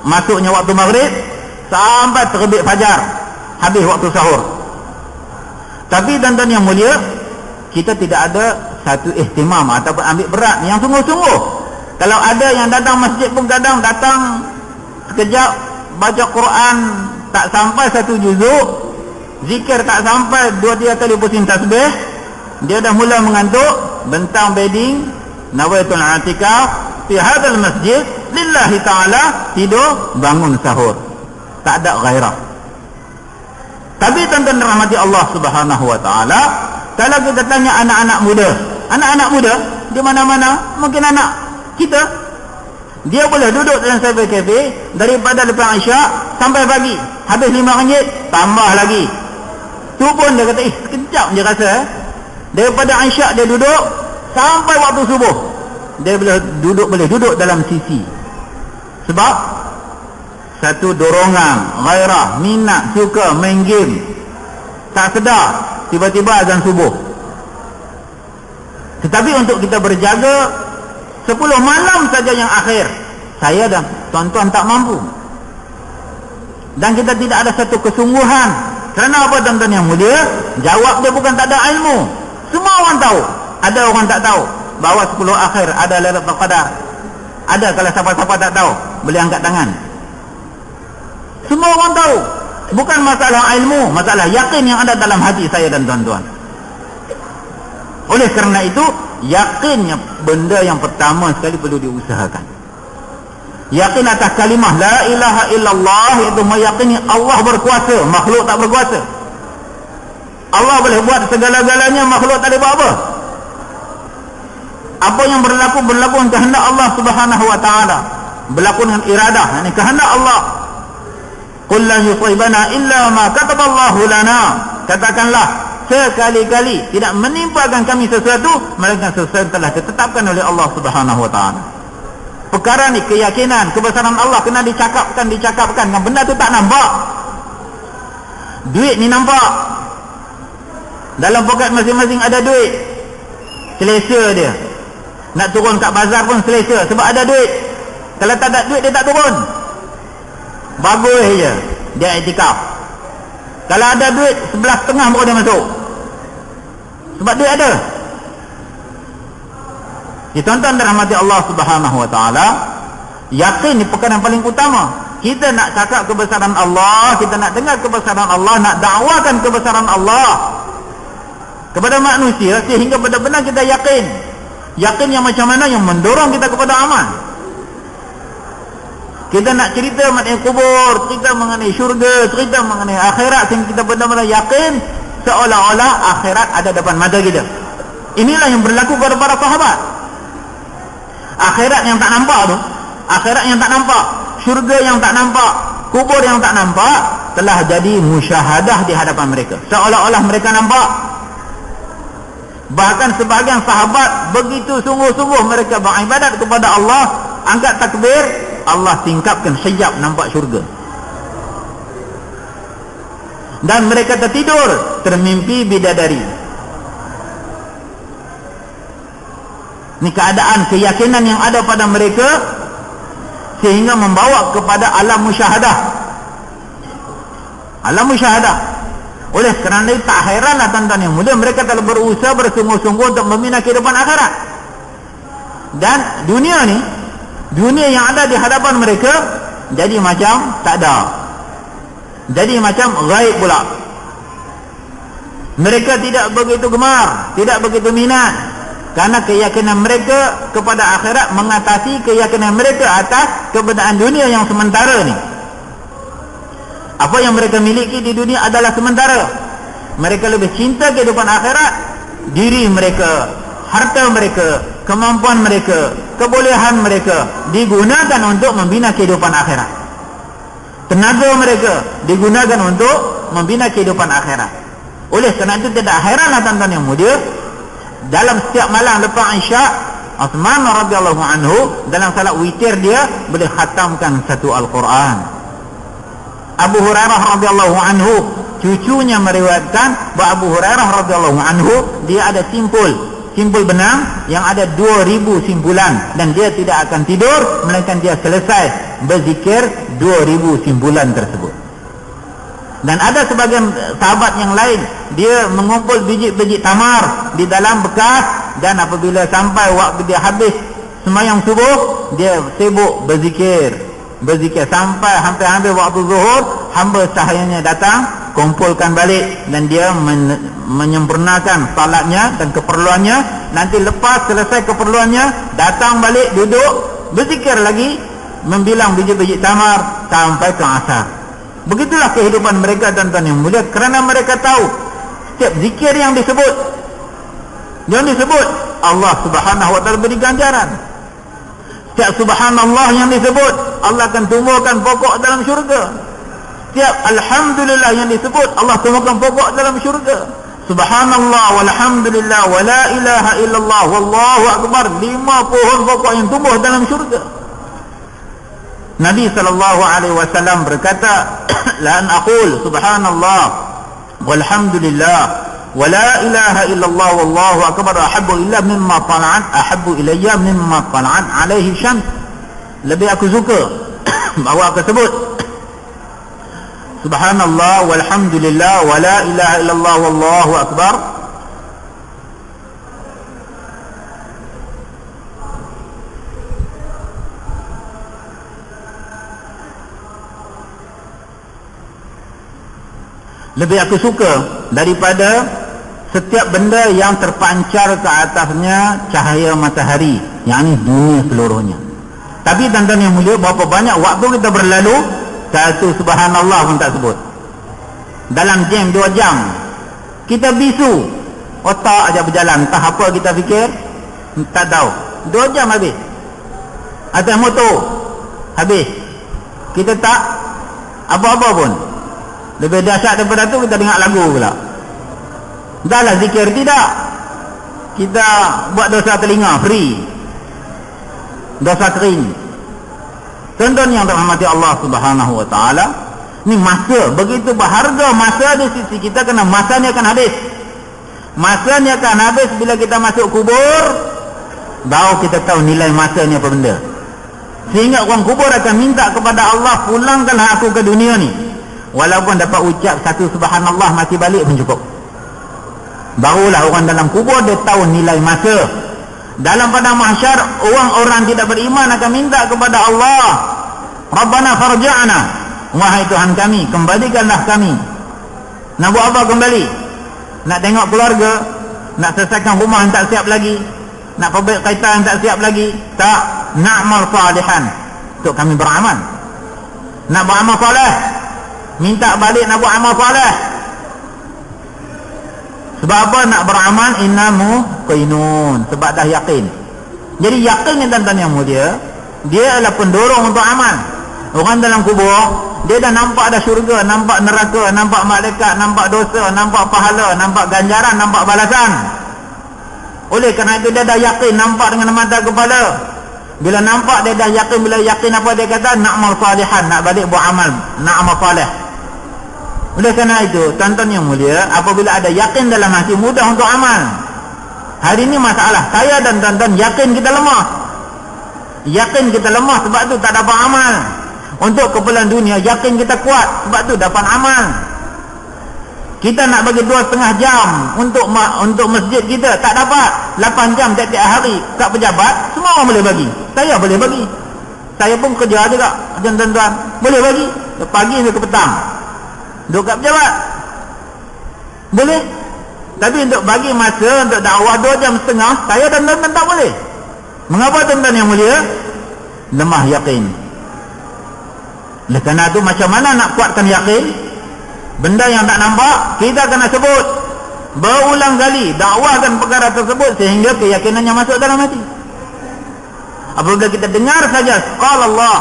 masuknya waktu maghrib sampai terbit fajar, habis waktu sahur. Tapi tuan-tuan yang mulia, kita tidak ada satu ihtimam ataupun ambil berat yang sungguh-sungguh. Kalau ada yang datang masjid pun kadang datang sekejap, baca Quran tak sampai 1 juzuk, zikir tak sampai 2-3 kali pusing tasbih, dia dah mula mengantuk, bentang bedding, nawaitul i'tikaf fi hadzal masjid lillahi ta'ala, tidur, bangun sahur. Tak ada gairah. Tapi tuan-tuan rahmati Allah Subhanahu wa taala, kalau kita tanya anak-anak muda di mana-mana, mungkin anak kita, dia boleh duduk dalam cyber cafe daripada lepas Isyak sampai pagi, habis RM5 tambah lagi. Tu pun dia kata, sekejap je rasa daripada Isyak dia duduk sampai waktu subuh, dia boleh duduk dalam sisi. Sebab satu dorongan, gairah, minat, suka main game, tak sedar tiba-tiba azan subuh. Tetapi untuk kita berjaga 10 malam saja yang akhir, saya dan tuan-tuan tak mampu. Dan kita tidak ada satu kesungguhan. Kerana apa tuan-tuan yang mulia? Jawab dia bukan tak ada ilmu. Semua orang tahu. Ada orang tak tahu bahawa 10 akhir ada Lailatul Qadar. Ada, kalau siapa-siapa tak tahu boleh angkat tangan. Semua orang tahu. Bukan masalah ilmu, masalah yakin yang ada dalam hati saya dan tuan-tuan. Oleh kerana itu, yakinnya benda yang pertama sekali perlu diusahakan. Yakin atas kalimah la ilaha illallah, iaitu meyakini Allah berkuasa, makhluk tak berkuasa. Allah boleh buat segala-galanya, makhluk tak boleh buat apa. Apa yang berlaku dengan kehendak Allah Subhanahu wa taala, berlaku dengan iradah, ini kehendak Allah. Qul lan yusibana illa ma kataballahu lana, katakanlah sekali-kali tidak menimpakan kami sesuatu melainkan sesuatu telah ditetapkan oleh Allah Subhanahu wa taala. Perkara ni keyakinan kebesaran Allah kena dicakapkan benda tu tak nampak. Duit ni nampak, Dalam poket masing-masing ada duit. Selesa dia. Nak turun kat bazar pun selesa sebab ada duit. Kalau tak ada duit dia tak turun. Bagus je dia iktikaf. Kalau ada duit 11.5 baru dia masuk. Sebab duit ada. Ditonton dirahmati Allah Subhanahu wa taala, yakin ni perkara yang paling utama. Kita nak cakap kebesaran Allah, kita nak dengar kebesaran Allah, nak dakwakan kebesaran Allah kepada manusia sehingga benar-benar kita yakin. Yakin yang macam mana? Yang mendorong kita kepada amal. Kita nak cerita mengenai kubur, cerita mengenai syurga, cerita mengenai akhirat sehingga kita benar-benar yakin seolah-olah akhirat ada depan mata kita. Inilah yang berlaku kepada para sahabat. Akhirat yang tak nampak tu, akhirat yang tak nampak, syurga yang tak nampak, kubur yang tak nampak telah jadi musyahadah di hadapan mereka. Seolah-olah mereka nampak. Bahkan sebahagian sahabat begitu sungguh-sungguh mereka beribadat kepada Allah, angkat takbir, Allah tingkapkan hijab nampak syurga. Dan mereka tertidur, termimpi bidadari. Ini keadaan keyakinan yang ada pada mereka sehingga membawa kepada alam musyahadah. Alam musyahadah. Oleh kerana itu tak heranlah tuan-tuan yang mulia, mereka telah berusaha bersungguh-sungguh untuk membina kehidupan akhirat. Dan dunia ni, dunia yang ada di hadapan mereka jadi macam tak ada. Jadi macam gaib pula. Mereka tidak begitu gemar, tidak begitu minat, karena keyakinan mereka kepada akhirat mengatasi keyakinan mereka atas keberadaan dunia yang sementara ni. Apa yang mereka miliki di dunia adalah sementara. Mereka lebih cinta kehidupan akhirat. Diri mereka, harta mereka, kemampuan mereka, kebolehan mereka digunakan untuk membina kehidupan akhirat. Tenaga mereka digunakan untuk membina kehidupan akhirat. Oleh kerana itu tidak heranlah tuan-tuan yang mulia, dalam setiap malam lepas Isyak, Uthman radhiyallahu anhu dalam salat witir dia boleh khatamkan satu Al-Quran. Abu Hurairah radhiyallahu anhu, cucunya meriwayatkan bahawa Abu Hurairah radhiyallahu anhu dia ada simpul benang yang ada 2000 simpulan, dan dia tidak akan tidur melainkan dia selesai berzikir 2000 simpulan tersebut. Dan ada sebagian sahabat yang lain, dia mengumpul biji-biji tamar di dalam bekas, dan apabila sampai waktu dia habis sembahyang subuh, dia sibuk berzikir sampai hampir-hampir waktu zuhur, hamba sahayanya datang, kumpulkan balik, dan dia menyempurnakan salatnya dan keperluannya. Nanti lepas selesai keperluannya, datang balik, duduk berzikir lagi, membilang biji-biji tamar sampai ke asar. Begitulah kehidupan mereka tuan-tuan yang mulia, kerana mereka tahu setiap zikir yang disebut Allah Subhanahu wa taala beri ganjaran. Setiap subhanallah yang disebut, Allah akan tumbuhkan pokok dalam syurga. Setiap alhamdulillah yang disebut, Allah tumbuhkan pokok dalam syurga. Subhanallah walhamdulillah wa la ilaha illallah wallahu akbar, 5 pohon pokok yang tumbuh dalam syurga. Nabi SAW berkata, la an aqul subhanallah walhamdulillah wa la ilaha illallah wallahu akbar ahabbu ilayya mimma tala'at alaihi syams. Lebih aku suka bahawa aku sebut subhanallah walhamdulillah wa la ilaha illallah wallahu akbar lebih aku suka daripada setiap benda yang terpancar ke atasnya cahaya matahari, yakni dunia seluruhnya. Tapi tuan-tuan yang mulia, berapa banyak waktu kita berlalu satu subhanallah pun tak sebut. Dalam jam 2 jam kita bisu, otak aja berjalan, entah apa kita fikir tak tahu. 2 jam habis. Atas motor habis. Kita tak apa-apa pun. Lebih dahsyat daripada tu, kita dengar lagu pula. Dahlah zikir, tidak. Kita buat dosa telinga free, dosa kering. Tuan-tuan yang dirahmati Allah Subhanahu wa taala, ni masa begitu berharga, masa di sisi kita, kerana masa ni akan habis. Masanya akan habis bila kita masuk kubur, baru kita tahu nilai masa ni apa benda. Sehingga orang kubur akan minta kepada Allah, pulangkanlah aku ke dunia ni. Walaupun dapat ucap satu subhanallah mati balik pun cukup. Barulah orang dalam kubur dia tahu nilai masa. Dalam padang mahsyar, orang-orang tidak beriman akan minta kepada Allah, Rabbana farja'na, wahai Tuhan kami, kembalikanlah kami. Nak buat apa kembali? Nak tengok keluarga? Nak selesaikan rumah yang tak siap lagi? Nak perbaiki kaitan yang tak siap lagi? Tak. Na'mal salihan, untuk kami beramal. Nak beramal soleh, minta balik nak buat amal soleh. Sebab apa nak beramal? Innamu qainun, sebab dah yakin. Jadi yakin ni tuan-tuan yang mulia, dia adalah pendorong untuk amal. Orang dalam kubur, dia dah nampak ada syurga, nampak neraka, nampak malaikat, nampak dosa, nampak pahala, nampak ganjaran, nampak balasan. Oleh kerana itu dia dah yakin, nampak dengan mata kepala. Bila nampak dia dah yakin, bila yakin apa dia kata? Na'mal salihan, nak balik buat amal, nak amal salih. Oleh kerana itu, tuan-tuan yang mulia, apabila ada yakin dalam hati, mudah untuk amal. Hari ini masalah, saya dan tuan-tuan yakin kita lemah. Yakin kita lemah, sebab tu tak dapat amal. Untuk keperluan dunia, yakin kita kuat, sebab tu dapat amal. Kita nak bagi 2,5 jam untuk masjid kita, tak dapat. 8 jam tiap-tiap hari kat pejabat, semua orang boleh bagi. Saya boleh bagi. Saya pun kerja juga, macam tuan-tuan, boleh bagi. Pagi sampai ke petang, duduk kat pejabat, boleh. Tapi untuk bagi masa untuk dakwah 2 jam setengah, saya dan tuan-tuan tak boleh. Mengapa tuan-tuan yang mulia? Lemah yakin. Oleh kerana itu, macam mana nak kuatkan yakin? Benda yang tak nampak, kita kena sebut berulang kali, dakwahkan perkara tersebut sehingga keyakinannya masuk dalam hati. Apabila kita dengar saja qala Allah,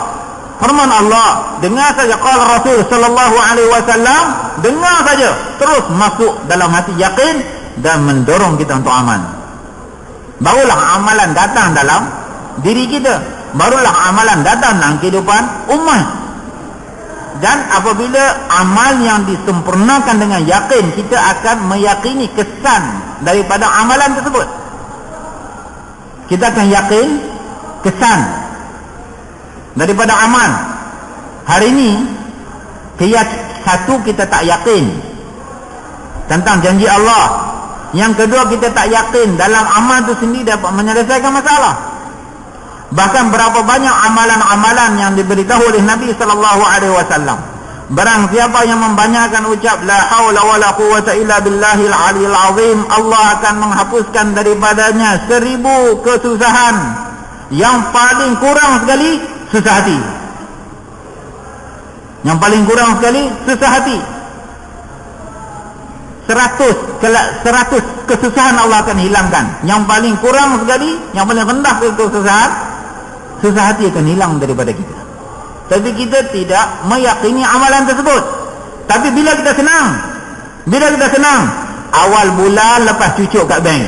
firman Allah, dengar saja qala Rasul sallallahu alaihi wasallam, dengar saja, terus masuk dalam hati yakin dan mendorong kita untuk amal. Barulah amalan datang dalam diri kita, barulah amalan datang dalam kehidupan umat. Dan apabila amal yang disempurnakan dengan yakin, kita akan meyakini kesan daripada amalan tersebut. Kita akan yakin kesan daripada amal. Hari ini, satu, kita tak yakin tentang janji Allah. Yang kedua, kita tak yakin dalam amal itu sendiri dapat menyelesaikan masalah. Bahkan berapa banyak amalan-amalan yang diberitahu oleh Nabi sallallahu alaihi wasallam. Barang siapa yang membanyakkan ucap la haula wala quwwata illa billahil aliyil azim, Allah akan menghapuskan daripadanya 1000 kesusahan. Yang paling kurang sekali susah hati. Yang paling kurang sekali susah hati. 100 kesusahan Allah akan hilangkan. Yang paling kurang sekali, yang paling rendah kesusahan, susah hati akan hilang daripada kita. Tapi kita tidak meyakini amalan tersebut. Tapi bila kita senang, awal bulan lepas cucuk kat bank,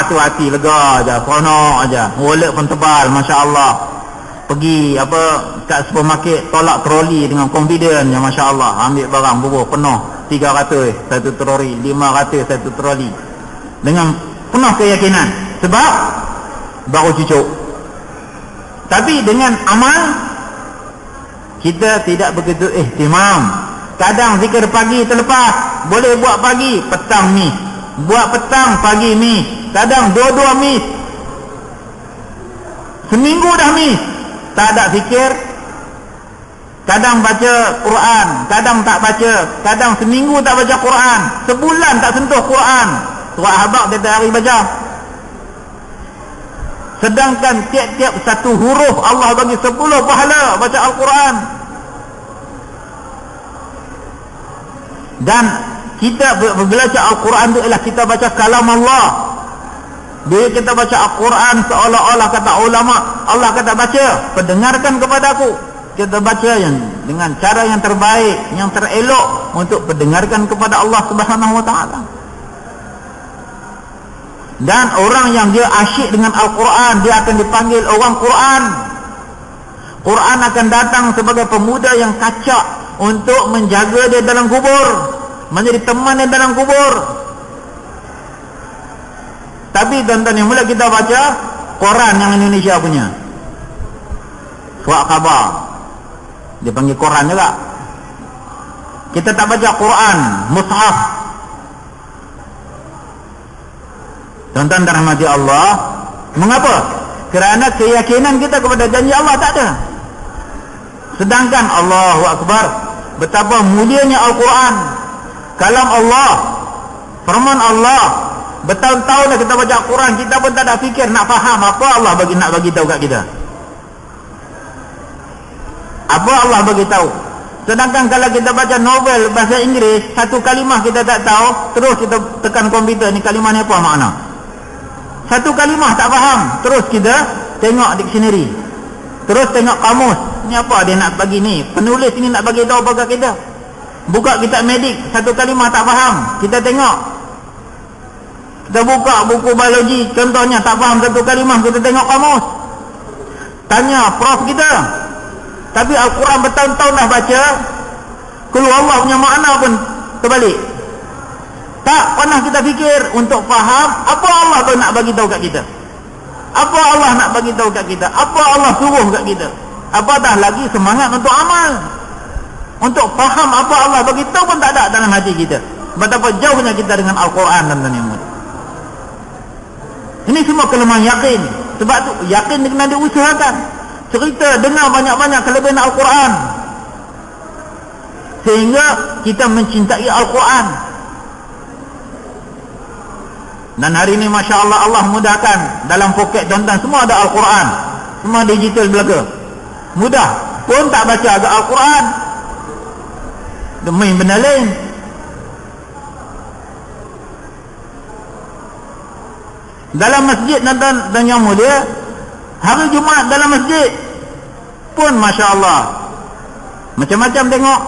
tu hati lega aja, seronok aja, wallet pun tebal, Masya Allah. Pergi kat supermarket, tolak troli dengan confident yang Masya Allah, ambil barang bubuh penuh, 300 satu troli, 500 satu troli, dengan penuh keyakinan. Sebab baru cucuk. Tapi dengan amal, kita tidak begitu ihtimam. Kadang zikir pagi terlepas, boleh buat pagi, petang miss. Buat petang, pagi miss. Kadang dua-dua miss. Seminggu dah miss, tak ada zikir. Kadang baca Quran, kadang tak baca. Kadang seminggu tak baca Quran, sebulan tak sentuh Quran. Surah Habaq dia tiap hari baca. Sedangkan tiap-tiap satu huruf Allah bagi 10 pahala baca Al-Quran. Dan kita belajar Al-Quran itu ialah kita baca kalam Allah. Bila kita baca Al-Quran seolah-olah kata ulama, Allah kata baca, pendengarkan kepada aku. Kita baca yang dengan cara yang terbaik, yang terelok untuk pendengarkan kepada Allah Subhanahu wa taala. Dan orang yang dia asyik dengan Al-Quran, dia akan dipanggil orang Quran. Quran akan datang sebagai pemuda yang kacak untuk menjaga dia dalam kubur, menjadi teman dia dalam kubur. Tapi tuan-tuan yang mula kita baca Quran yang Indonesia punya, Surat Khabar, dia panggil Quran juga. Kita tak baca Quran Mushaf. Tuan-tuan dan rahmati Allah, mengapa? Kerana keyakinan kita kepada janji Allah tak ada. Sedangkan Allahu Akbar, betapa mulianya Al-Quran, kalam Allah, firman Allah. Bertahun-tahun dah kita baca Al-Quran, kita pun tak ada fikir nak faham apa Allah nak bagi tahu kat kita. Apa Allah bagi tahu. Sedangkan kalau kita baca novel bahasa Inggeris, satu kalimah kita tak tahu, terus kita tekan komputer, ni kalimah ni apa makna. Satu kalimah tak faham, terus kita tengok dictionary, terus tengok kamus, ni apa dia nak bagi ni, penulis ni nak bagi tahu apa kat kita. Buka kitab medik, satu kalimah tak faham, kita tengok. Kita buka buku biologi, contohnya tak faham satu kalimah, kita tengok kamus, tanya prof kita. Tapi Al-Quran bertahun-tahun dah baca, keluar Allah punya makna pun terbalik. Tak pernah kita fikir untuk faham apa Allah tu nak bagi tahu kat kita, apa Allah nak bagi tahu kat kita, apa Allah suruh kat kita. Apatah lagi semangat untuk amal, untuk faham apa Allah bagi tahu pun tak ada dalam hati kita. Betapa jauhnya kita dengan Al-Quran dan yang mulia. Ini semua kelemahan yakin. Sebab tu yakin kena diusahakan. Cerita, dengar banyak-banyak kelebihan Al-Quran, sehingga kita mencintai Al-Quran. Dan hari ini Masya Allah, Allah mudahkan, dalam poket tuan-tuan semua ada Al-Quran, semua digital belaka, mudah. Pun tak baca agak Al-Quran, demi benda lain. Dalam masjid dan yang mulia, hari Jumaat dalam masjid pun Masya Allah macam-macam tengok.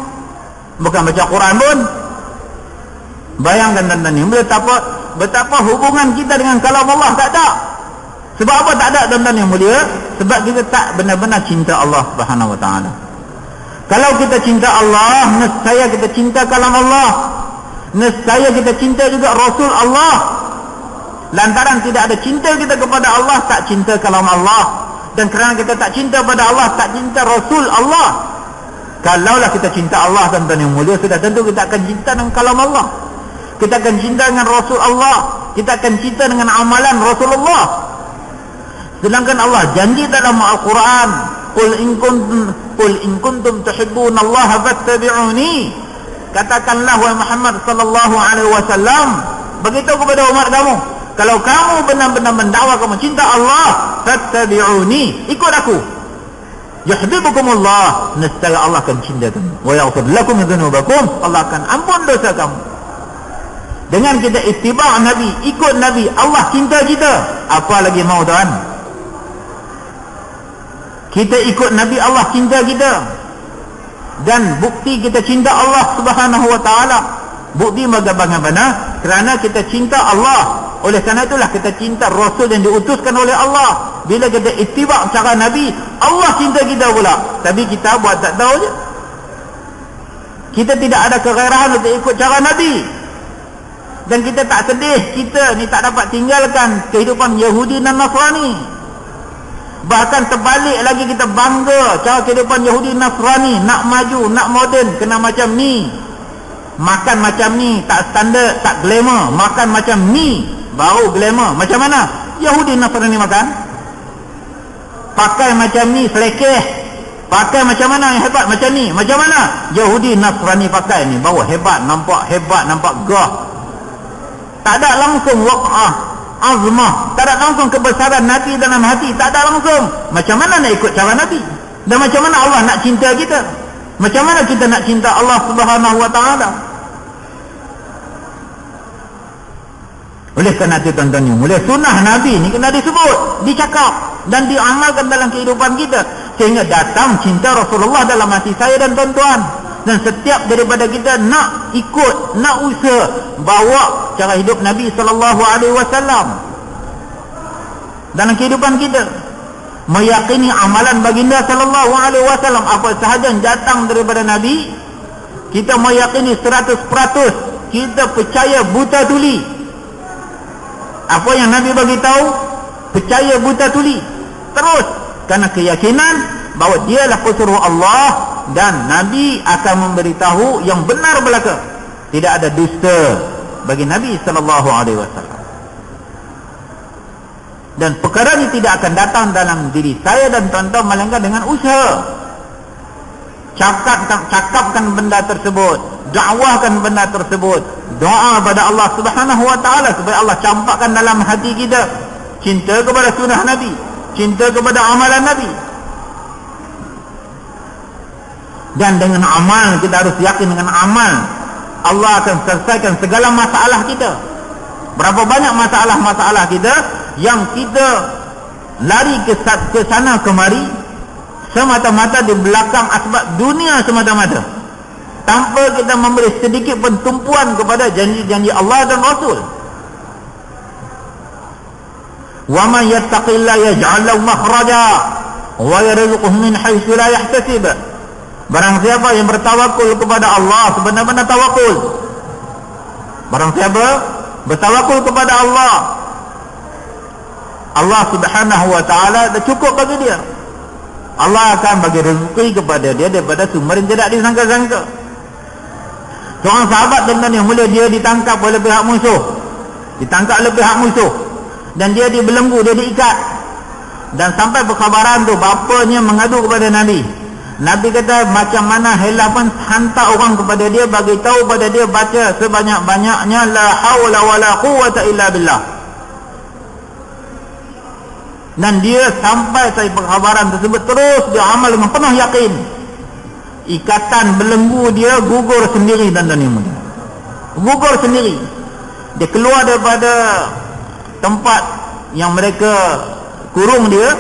Bukan baca Quran pun. Bayangkan tuan-tuan ni betapa hubungan kita dengan kalam Allah tak ada. Sebab apa tak ada tuan-tuan yang mulia? Sebab kita tak benar-benar cinta Allah Subhanahu Wa Taala. Kalau kita cinta Allah, nescaya kita cinta kalam Allah, nescaya kita cinta juga Rasul Allah. Lantaran tidak ada cinta kita kepada Allah, tak cinta kalam Allah. Dan kerana kita tak cinta pada Allah, tak cinta Rasul Allah. Kalaulah kita cinta Allah, tuan-tuan yang mulia, sudah tentu kita akan cinta dengan kalam Allah, kita akan cinta dengan Rasul Allah, kita akan cinta dengan amalan Rasulullah. Sedangkan Allah janji dalam Al-Quran, Qul in kuntum tuhibbunallaha fattabi'uni. Katakanlah wahai Muhammad sallallahu alaihi wasallam, beritahu kepada umat kamu, kalau kamu benar-benar mendakwa kamu cinta Allah, fattabi'uni, ikut aku. Yuhibbukumullah, nescaya Allah akan cinta kamu. Wa yaghfir lakum dzunubakum, Allah akan ampun dosa kamu. Dengan kita ittiba' Nabi, ikut Nabi, Allah cinta kita. Apa lagi mau tuan? Kita ikut Nabi, Allah cinta kita. Dan bukti kita cinta Allah Subhanahu Wa Taala, bukti bagaimana? Kerana kita cinta Allah. Oleh kerana itulah kita cinta Rasul yang diutuskan oleh Allah. Bila kita ittiba' cara Nabi, Allah cinta kita pula. Tapi kita buat tak tahu je. Kita tidak ada kegairahan untuk ikut cara Nabi. Dan kita tak sedih, kita ni tak dapat tinggalkan kehidupan Yahudi dan Nasrani. Bahkan terbalik lagi, kita bangga cara kehidupan Yahudi Nasrani. Nak maju, nak moden, kena macam ni. Makan macam ni, tak standard, tak glamour. Makan macam ni, baru glamour. Macam mana Yahudi Nasrani makan? Pakai macam ni, selekeh. Pakai macam mana yang hebat? Macam ni. Macam mana Yahudi Nasrani pakai ni? Baru hebat, nampak gah. Tak ada langsung waq'ah, azmah. Tak ada langsung kebesaran Nabi dalam hati. Tak ada langsung. Macam mana nak ikut cara Nabi? Dan macam mana Allah nak cinta kita? Macam mana kita nak cinta Allah Subhanahu Wa Taala? Oleh kerana itu tuan-tuan yang mulia, sunnah Nabi ni kena disebut, dicakap dan diamalkan dalam kehidupan kita, sehingga datang cinta Rasulullah dalam hati saya dan tuan-tuan. Dan setiap daripada kita nak ikut, nak usaha bawa cara hidup Nabi sallallahu alaihi wasallam dalam kehidupan kita, meyakini amalan baginda sallallahu alaihi wasallam, apa sahaja yang datang daripada Nabi kita meyakini 100%, kita percaya buta tuli. Apa yang Nabi bagi tahu, percaya buta tuli terus, kerana keyakinan bahawa dialah pesuruh Allah dan Nabi akan memberitahu yang benar belaka. Tidak ada dusta bagi Nabi sallallahu alaihi wasallam. Dan perkara ini tidak akan datang dalam diri saya dan tuan-tuan melainkan dengan usaha. Cakapkan benda tersebut, dakwahkan benda tersebut, doa pada Allah Subhanahu wa taala supaya Allah campakkan dalam hati kita cinta kepada sunnah Nabi, cinta kepada amalan Nabi. Dan dengan amal, kita harus yakin dengan amal Allah akan selesaikan segala masalah kita. Berapa banyak masalah-masalah kita yang kita lari ke sana kemari semata-mata di belakang asbab dunia semata-mata, tanpa kita memberi sedikit pun tumpuan kepada janji-janji Allah dan Rasul. Wa man yattaqillaha yaj'al lahu makhraja wa yarzuquhu min haitsu la yahtasib. Barang siapa yang bertawakul kepada Allah, sebenar-benar tawakul. Barang siapa bertawakul kepada Allah, Allah Subhanahu wa taala dah cukup bagi dia. Allah akan bagi rezeki kepada dia daripada sumber yang tidak disangka-sangka. Seorang sahabat tuan-tuan yang mulia, dia ditangkap oleh pihak musuh. Ditangkap oleh pihak musuh dan dia dibelenggu, dia diikat. Dan sampai perkhabaran tu bapanya mengadu kepada Nabi. Nabi kata macam mana helah pun hantar orang kepada dia, bagi tahu pada dia baca sebanyak-banyaknya la haula wala quwwata illa billah. Dan dia sampai saya perkhabaran tersebut terus dia amal dengan penuh yakin. Ikatan belenggu dia gugur sendiri tuan-tuan yang mulia. Gugur sendiri. Dia keluar daripada tempat yang mereka kurung dia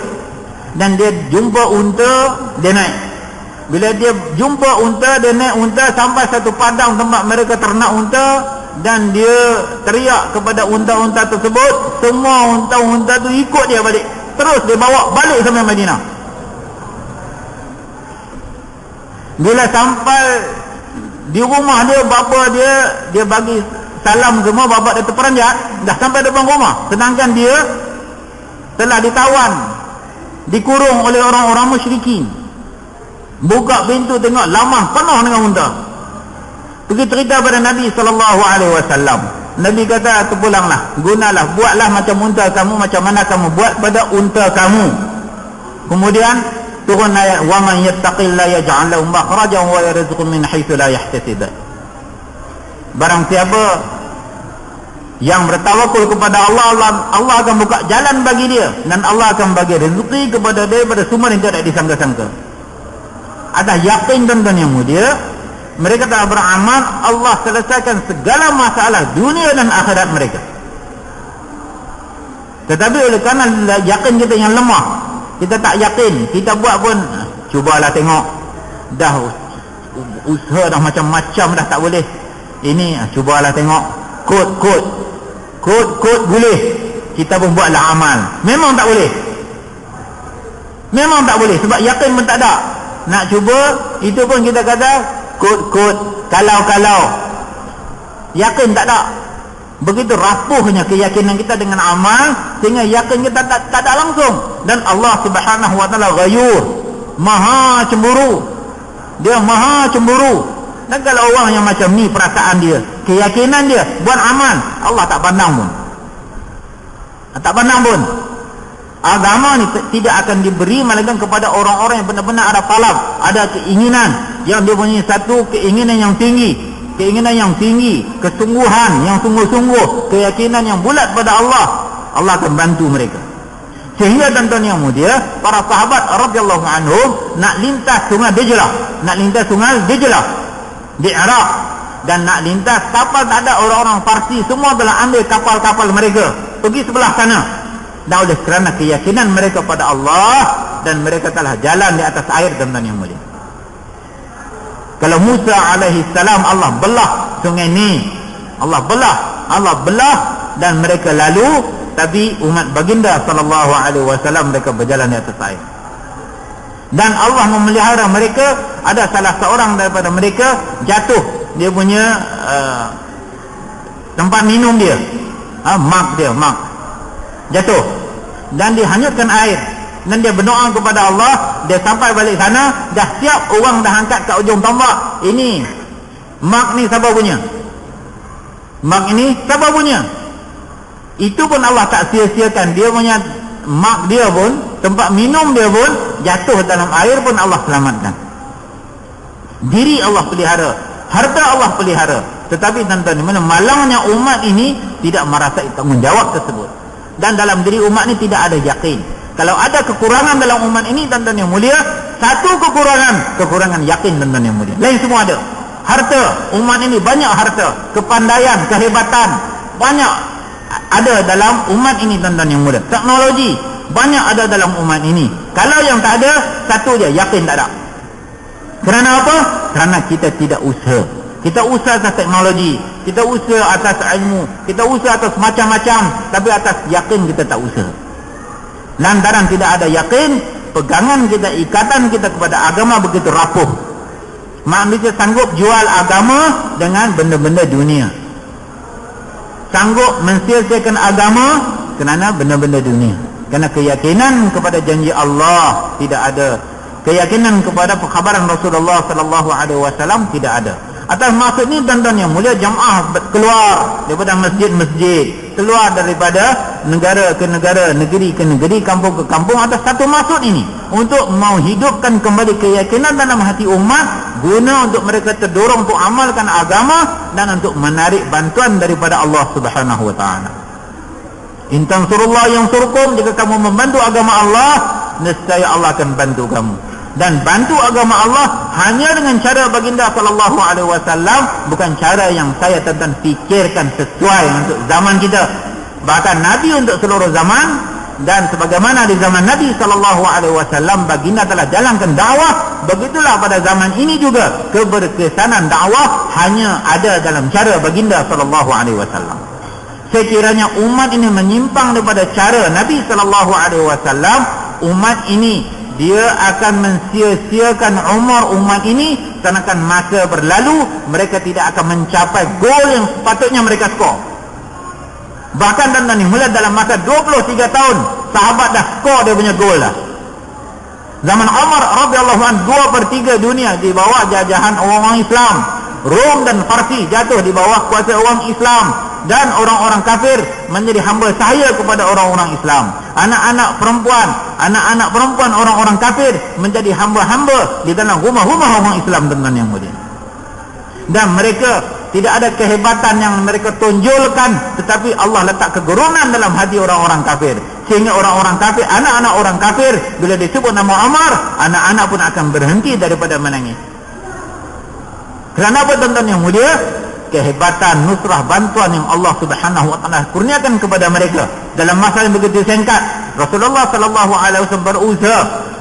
dan dia jumpa unta, dia naik. Bila dia jumpa unta, dia naik unta sampai satu padang tempat mereka ternak unta, dan dia teriak kepada unta-unta tersebut, semua unta-unta tu ikut dia balik. Terus dia bawa balik sampai Madinah. Bila sampai di rumah dia, bapa dia bagi salam semua, bapa dia terperanjat, dah sampai depan rumah. Sedangkan dia telah ditawan, dikurung oleh orang-orang musyrikin. Buka pintu tengok lamah penuh dengan unta. Pergi cerita pada Nabi sallallahu alaihi wasallam. Nabi kata, terpulanglah, gunalah, buatlah macam unta kamu, macam mana kamu buat pada unta kamu. Kemudian turun ayat, wa man yattaqillaha yaj'al lahu makhrajan wa yarzuqhu min haitsu la yahtasib. Barang siapa yang bertawakul kepada Allah, Allah akan buka jalan bagi dia, dan Allah akan bagi rezeki kepada dia pada sumber yang tidak disangka-sangka. Ada yakin tuan-tuan yang mulia, mereka telah beramal, Allah selesaikan segala masalah dunia dan akhirat mereka. Tetapi oleh kerana yakin kita yang lemah, kita tak yakin, kita buat pun, cubalah tengok, dah usaha dah macam-macam dah tak boleh. Ini cubalah tengok, kod boleh, kita pun buatlah amal. Memang tak boleh. Memang tak boleh, sebab yakin pun tak ada. Nak cuba, itu pun kita kata kod, kalau yakin tak ada. Begitu rapuhnya keyakinan kita dengan amal, sehingga yakin kita tak ada langsung. Dan Allah Subhanahu wa taala ghayur, maha cemburu. Dia maha cemburu. Dan kalau orang yang macam ni perasaan dia, keyakinan dia, buat amal, Allah tak pandang pun. Tak pandang pun. Agama ni tidak akan diberi melainkan kepada orang-orang yang benar-benar ada talab, ada keinginan, yang dia punya satu keinginan yang tinggi, kesungguhan yang sungguh-sungguh, keyakinan yang bulat pada Allah. Allah akan bantu mereka. Sehingga tuan-tuan yang mulia, para sahabat radhiyallahu anhum nak lintas sungai Dijlah di Iraq, dan nak lintas kapal tak ada, orang-orang Parsi semua telah ambil kapal-kapal mereka pergi sebelah sana. Dan oleh kerana keyakinan mereka pada Allah, dan mereka telah jalan di atas air tuan-tuan yang mulia. Kalau Musa alaihi salam, Allah belah sungai ni, Allah belah dan mereka lalu, tapi umat baginda sallallahu alaihi wasallam mereka berjalan di atas air. Dan Allah memelihara mereka. Ada salah seorang daripada mereka jatuh, dia punya tempat minum dia, mug jatuh dan dihanyutkan air, dan dia berdoa kepada Allah. Dia sampai balik sana, dah siap, orang dah angkat kat ujung tombak. Ini mak ni siapa punya? Mak ini siapa punya? Itu pun Allah tak sia-siakan. Dia punya mak dia pun, tempat minum dia pun jatuh dalam air pun Allah selamatkan. Diri Allah pelihara, harta Allah pelihara. Tetapi tuan-tuan, mana malangnya umat ini tidak merasai tanggungjawab tersebut. Dan dalam diri umat ini tidak ada yakin. Kalau ada kekurangan dalam umat ini, tuan-tuan yang mulia, satu kekurangan yakin, tuan-tuan yang mulia. Lain semua ada. Harta, umat ini banyak harta, kepandaian, kehebatan, banyak ada dalam umat ini, tuan-tuan yang mulia. Teknologi, banyak ada dalam umat ini. Kalau yang tak ada, satu je, yakin tak ada. Kerana apa? Kerana kita tidak usaha. Kita usaha atas teknologi, kita usaha atas ilmu, kita usaha atas macam-macam, tapi atas yakin kita tak usaha. Lantaran tidak ada yakin, pegangan kita, ikatan kita kepada agama begitu rapuh. Manusia sanggup jual agama dengan benda-benda dunia, sanggup mensia-siakan agama kerana benda-benda dunia. Kerana keyakinan kepada janji Allah tidak ada, keyakinan kepada perkhabaran Rasulullah sallallahu alaihi wasallam tidak ada. Atas maksud ni, tuan-tuan yang mulia, jamaah keluar daripada masjid-masjid, keluar daripada negara ke negara, negeri ke negeri, kampung ke kampung, atas satu maksud ini, untuk mau hidupkan kembali keyakinan dalam hati umat, guna untuk mereka terdorong untuk amalkan agama dan untuk menarik bantuan daripada Allah Subhanahu wa taala. In tansurullah yansurkum, jika kamu membantu agama Allah, nescaya Allah akan bantu kamu. Dan bantu agama Allah hanya dengan cara baginda sallallahu alaihi wasallam, bukan cara yang saya tuan-tuan fikirkan sesuai untuk zaman kita. Bahkan Nabi untuk seluruh zaman, dan sebagaimana di zaman Nabi sallallahu alaihi wasallam baginda telah jalankan dakwah, begitulah pada zaman ini juga keberkesanan dakwah hanya ada dalam cara baginda sallallahu alaihi wasallam. Sekiranya umat ini menyimpang daripada cara Nabi sallallahu alaihi wasallam, umat ini dia akan mensia-siakan umur umat ini, seakan masa berlalu, mereka tidak akan mencapai gol yang sepatutnya mereka skor. Bahkan tuan-tuan ni, mulai dalam masa 23 tahun, sahabat dah skor dia punya gol dah. Zaman Umar radhiyallahu anhu, 2/3 dunia di bawah jajahan orang-orang Islam. Rom dan Parsi jatuh di bawah kuasa orang Islam, dan orang-orang kafir menjadi hamba sahaya kepada orang-orang Islam. Anak-anak perempuan orang-orang kafir menjadi hamba-hamba di dalam rumah-rumah orang Islam, teman yang mulia. Dan mereka tidak ada kehebatan yang mereka tonjolkan, tetapi Allah letak kegerunan dalam hati orang-orang kafir, sehingga orang-orang kafir, anak-anak orang kafir, bila disebut nama Umar, anak-anak pun akan berhenti daripada menangis. Kerana apa, tuan-tuan yang mulia? Kehebatan, nusrah, bantuan yang Allah Subhanahu wa taala kurniakan kepada mereka dalam masa yang begitu singkat. Rasulullah sallallahu alaihi wasallam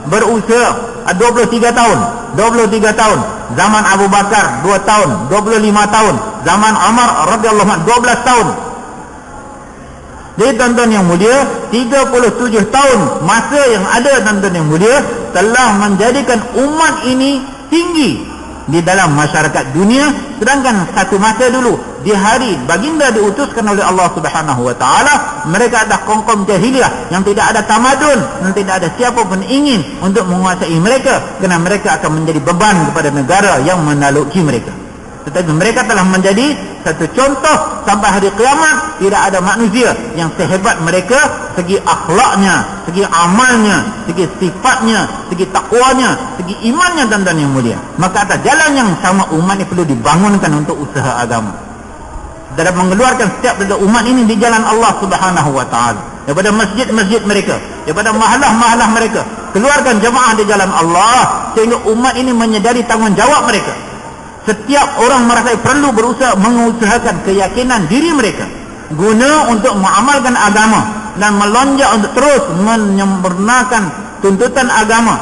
berusaha 23 tahun. Zaman Abu Bakar 2 tahun, 25 tahun. Zaman Umar radhiyallahu anhu 12 tahun. Jadi tuan-tuan yang mulia, 37 tahun masa yang ada, tuan-tuan yang mulia, telah menjadikan umat ini tinggi di dalam masyarakat dunia. Sedangkan satu masa dulu, di hari baginda diutuskan oleh Allah Subhanahu wa taala, mereka ada kaum jahiliyah yang tidak ada tamadun, dan tidak ada siapa pun ingin untuk menguasai mereka, kerana mereka akan menjadi beban kepada negara yang menaluki mereka. Tetapi mereka telah menjadi satu contoh sampai hari kiamat. Tidak ada manusia yang sehebat mereka, segi akhlaknya, segi amalnya, segi sifatnya, segi takwanya, segi imannya, tuan-tuan yang mulia. Maka atas jalan yang sama, umat ini perlu dibangunkan untuk usaha agama, dalam mengeluarkan setiap dari umat ini di jalan Allah Subhanahu wa taala, daripada masjid-masjid mereka, daripada mahalah-mahalah mereka, keluarkan jemaah di jalan Allah, sehingga umat ini menyedari tanggungjawab mereka. Setiap orang merasa perlu berusaha mengusahakan keyakinan diri mereka, guna untuk mengamalkan agama dan melonjak untuk terus menyempurnakan tuntutan agama,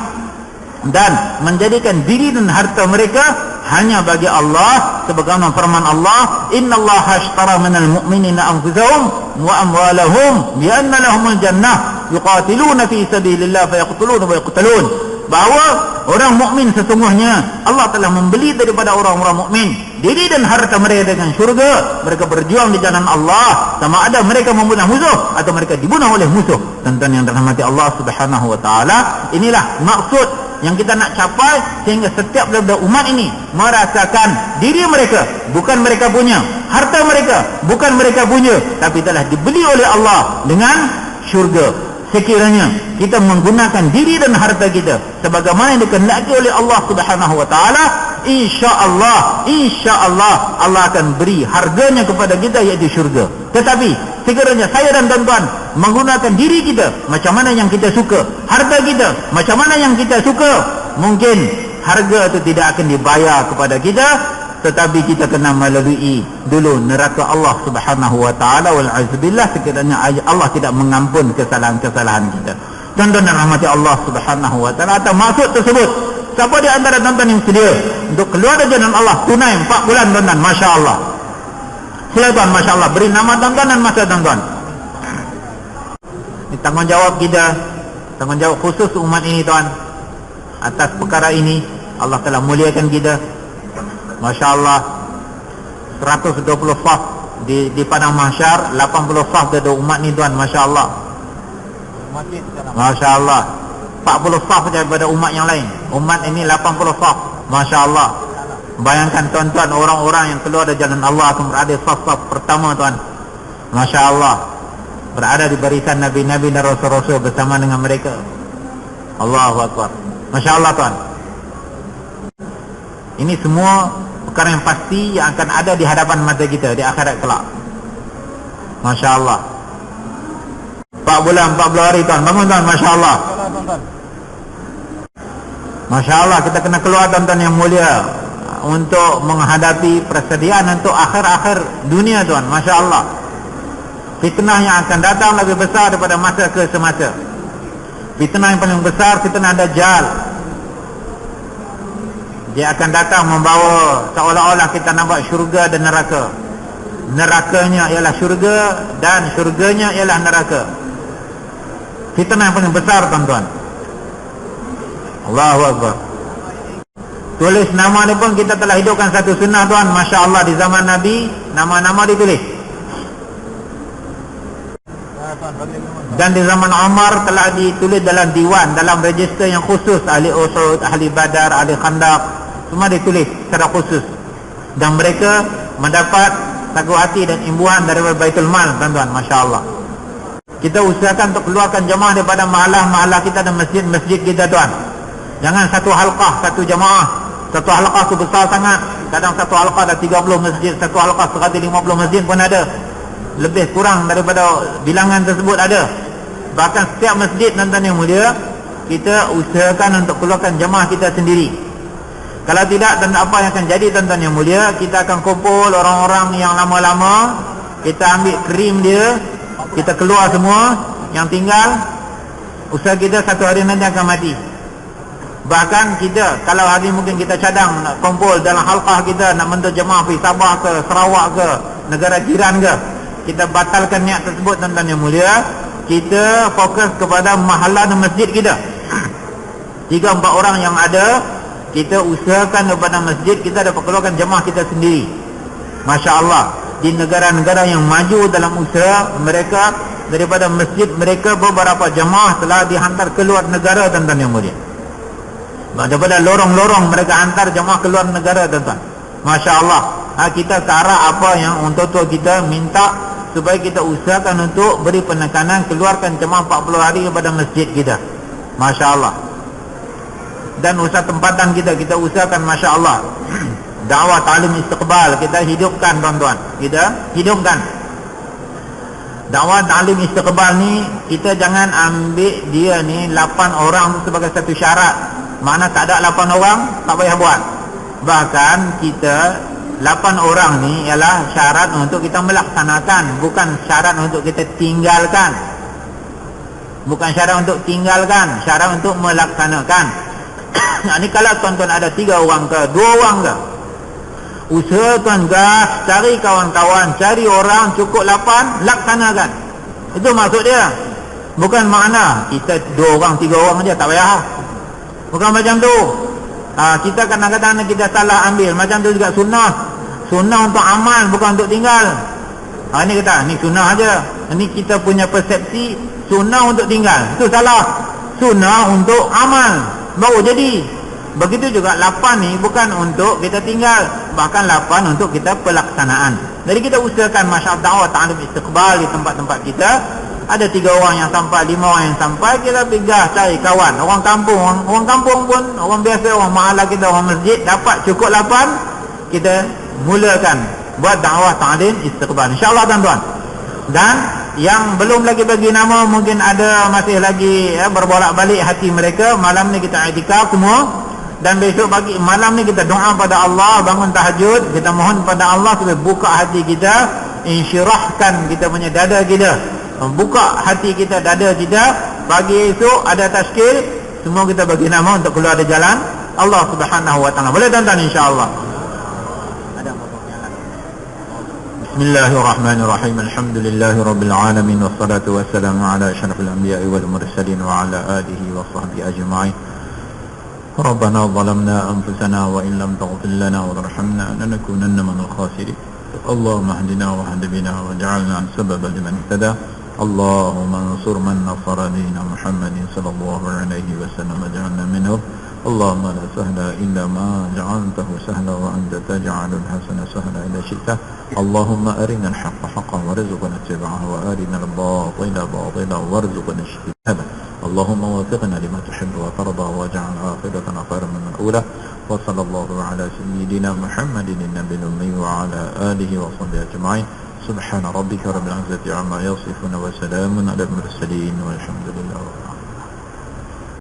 dan menjadikan diri dan harta mereka hanya bagi Allah, sebagaimana firman Allah, innallaha ashtara minal mu'minina anfusahum wa amwalahum bi anna lahumul jannah yuqatiluna fi sabilillah fayaqtuluna wa yuqtalun. Bahawa orang mukmin sesungguhnya Allah telah membeli daripada orang-orang mukmin diri dan harta mereka dengan syurga. Mereka berjuang di jalan Allah, sama ada mereka membunuh musuh atau mereka dibunuh oleh musuh. Tuan-tuan yang dirahmati Allah Subhanahu wa taala, inilah maksud yang kita nak capai, sehingga setiap daripada umat ini merasakan diri mereka bukan mereka punya, harta mereka bukan mereka punya, tapi telah dibeli oleh Allah dengan syurga. Sekiranya kita menggunakan diri dan harta kita sebagaimana yang dikehendaki oleh Allah Subhanahu wa taala, insya-Allah Allah akan beri harganya kepada kita, iaitu syurga. Tetapi sekiranya saya dan tuan-tuan menggunakan diri kita macam mana yang kita suka, harta kita macam mana yang kita suka, mungkin harga itu tidak akan dibayar kepada kita, tetapi kita kena melalui dulu neraka Allah Subhanahu wa taala, wal azbillah, sekiranya Allah tidak mengampun kesalahan-kesalahan kita. Tuan-tuan dan rahmati Allah Subhanahu wa taala, atas maksud tersebut, siapa di antara tuan-tuan yang sedia untuk keluar dari jalan Allah tunai 4 bulan tuan-tuan, masya-Allah. Sila tuan, masya-Allah, beri nama tuan-tuan dan masa tuan-tuan. Ini tanggungjawab kita, tanggungjawab khusus umat ini tuan. Atas perkara ini Allah telah muliakan kita. Masya Allah, 120 saf di padang mahsyar, 80 saf dari umat ni tuan, Masya Allah. Masya Allah, 40 saf daripada umat yang lain. Umat ini 80 saf, Masya Allah. Bayangkan tuan-tuan, orang-orang yang keluar dari jalan Allah akan berada di saf-saf pertama tuan, Masya Allah. Berada di barisan Nabi-Nabi dan Rasul-Rasul bersama dengan mereka. Allahu Akbar, Masya Allah tuan. Ini semua perkara yang pasti yang akan ada di hadapan mata kita di akhirat kelak. Masya Allah. 4 bulan 40 hari tuan, bangun tuan, Masya Allah. Masya Allah, kita kena keluar tuan-tuan yang mulia untuk menghadapi persediaan untuk akhir-akhir dunia tuan, Masya Allah. Fitnah yang akan datang lebih besar daripada masa ke semasa. Fitnah yang paling besar, fitnah Dajjal. Dia akan datang membawa seolah-olah kita nampak syurga dan neraka. Nerakanya ialah syurga dan syurganya ialah neraka. Fitnah yang paling besar tuan-tuan. Allahu Akbar. Tulis nama ni pun kita telah hidupkan satu sunnah tuan, Masya Allah, di zaman Nabi, nama-nama ditulis. Dan di zaman Umar telah ditulis dalam diwan, dalam register yang khusus, ahli Uhud, ahli Badar, ahli Khandaq, semua ditulis secara khusus. Dan mereka mendapat sagu hati dan imbuhan daripada Baitul Mal tuan-tuan, Masya Allah. Kita usahakan untuk keluarkan jemaah daripada mahalah-mahalah kita dan masjid-masjid kita tuan. Jangan satu halqah, satu jemaah. Satu halqah tu besar sangat. Kadang satu halqah ada 30 masjid, satu halqah 150 masjid pun ada. Lebih kurang daripada bilangan tersebut ada. Bahkan setiap masjid tuan-tuan yang mulia, kita usahakan untuk keluarkan jemaah kita sendiri. Kalau tidak, dan apa yang akan jadi tuan-tuan yang mulia, kita akan kumpul orang-orang yang lama-lama, kita ambil krim dia, kita keluar semua, yang tinggal usaha kita satu hari nanti akan mati. Bahkan kita, kalau hari mungkin kita cadang nak kumpul dalam halqah kita, nak bentuk jemaah pergi Sabah ke Sarawak ke negara jiran ke, kita batalkan niat tersebut tuan-tuan yang mulia. Kita fokus kepada mahalah dan masjid kita. 3-4 orang yang ada, kita usahakan daripada masjid kita dapat keluarkan jemaah kita sendiri. Masya Allah. Di negara-negara yang maju dalam usaha mereka, daripada masjid mereka beberapa jemaah telah dihantar keluar negara tuan-tuan yang mulia. Daripada lorong-lorong mereka hantar jemaah keluar negara tuan-tuan. Masya Allah. Kita ke arah apa yang untuk kita minta, supaya kita usahakan untuk beri penekanan keluarkan jemaah 40 hari kepada masjid kita. Masya Allah. Dan usaha tempatan kita usahakan, Masya Allah. Dakwah ta'lim istiqbal kita hidupkan tuan-tuan. Kita hidupkan dakwah ta'lim istiqbal ni. Kita jangan ambil dia ni 8 orang tu sebagai satu syarat. Mana tak ada 8 orang, tak payah buat. Bahkan kita 8 orang ni ialah syarat untuk kita melaksanakan, bukan syarat untuk kita tinggalkan. Bukan syarat untuk tinggalkan, syarat untuk melaksanakan. Ini kalau tuan-tuan ada 3 orang ke 2 orang ke, usahakan gas, cari kawan-kawan, cari orang cukup 8, laksanakan. Itu maksud dia. Bukan makna kita 2 orang 3 orang aja tak payah. Bukan macam tu. Kita kadang-kadang kita salah ambil. Macam tu juga sunnah. Sunnah untuk amal, bukan untuk tinggal. Ini kata, ni sunnah aja. Ini kita punya persepsi sunnah untuk tinggal. Itu salah. Sunnah untuk amal baru jadi. Begitu juga 8 ni bukan untuk kita tinggal, bahkan 8 untuk kita pelaksanaan. Jadi kita usahakan masyarakat dakwah ta'lim istiqbal di tempat-tempat kita. Ada 3 orang yang sampai, 5 orang yang sampai, kita pegah cari kawan. Orang kampung pun, orang biasa, orang mahalah kita, orang masjid, dapat cukup 8, kita mulakan buat dakwah ta'lim istiqbal. InsyaAllah tuan-tuan. Dan yang belum lagi bagi nama, mungkin ada masih lagi berbolak-balik hati mereka. Malam ni kita i'tikaf semua. Dan besok pagi, malam ni kita doa pada Allah, bangun tahajud, kita mohon pada Allah supaya buka hati kita, insyirahkan kita punya dada kita. Buka hati kita, dada kita. Pagi esok ada tazkir, semua kita bagi nama untuk keluar dari jalan Allah Subhanahu wa taala. Boleh tuan-tuan insya-Allah. Ada apa-apa? Bismillahirrahmanirrahim. Alhamdulillahirabbil alamin wassalatu wassalamu ala asyrafil anbiya'i wal mursalin wa ala alihi wa sahbihi ajma'in. Rabbana zalamna anfusana wa in lam taghfir lana wa tarhamna lanakunanna minal khasirin. Allahumma hdina wa hdi bina waj'alna sababan liman ihtada. Allahumma ansur man nasara dina Muhammadin sallallahu alaihi wasallam waj'alna minhum. Allahumma la sahla illa ma ja'altahu sahla wa anta taj'alul hasana sahla ila syi'ta. Allahumma arina al-haqqa haqqan warzuqna ittiba'ahu wa arina al-batila batilan warzuqna ijtinabah. Allahumma wafiqna lima tuhibbu wa tarda waj'al akhiratana khairan min al-ula. Wa sallallahu ala sayyidina Muhammadin an-nabiyil ummi wa ala alihi wa sahbihi ajma'in. Subhana rabbika rabbil izzati amma yasifun wa salamun ala al-mursalin walhamdulillahi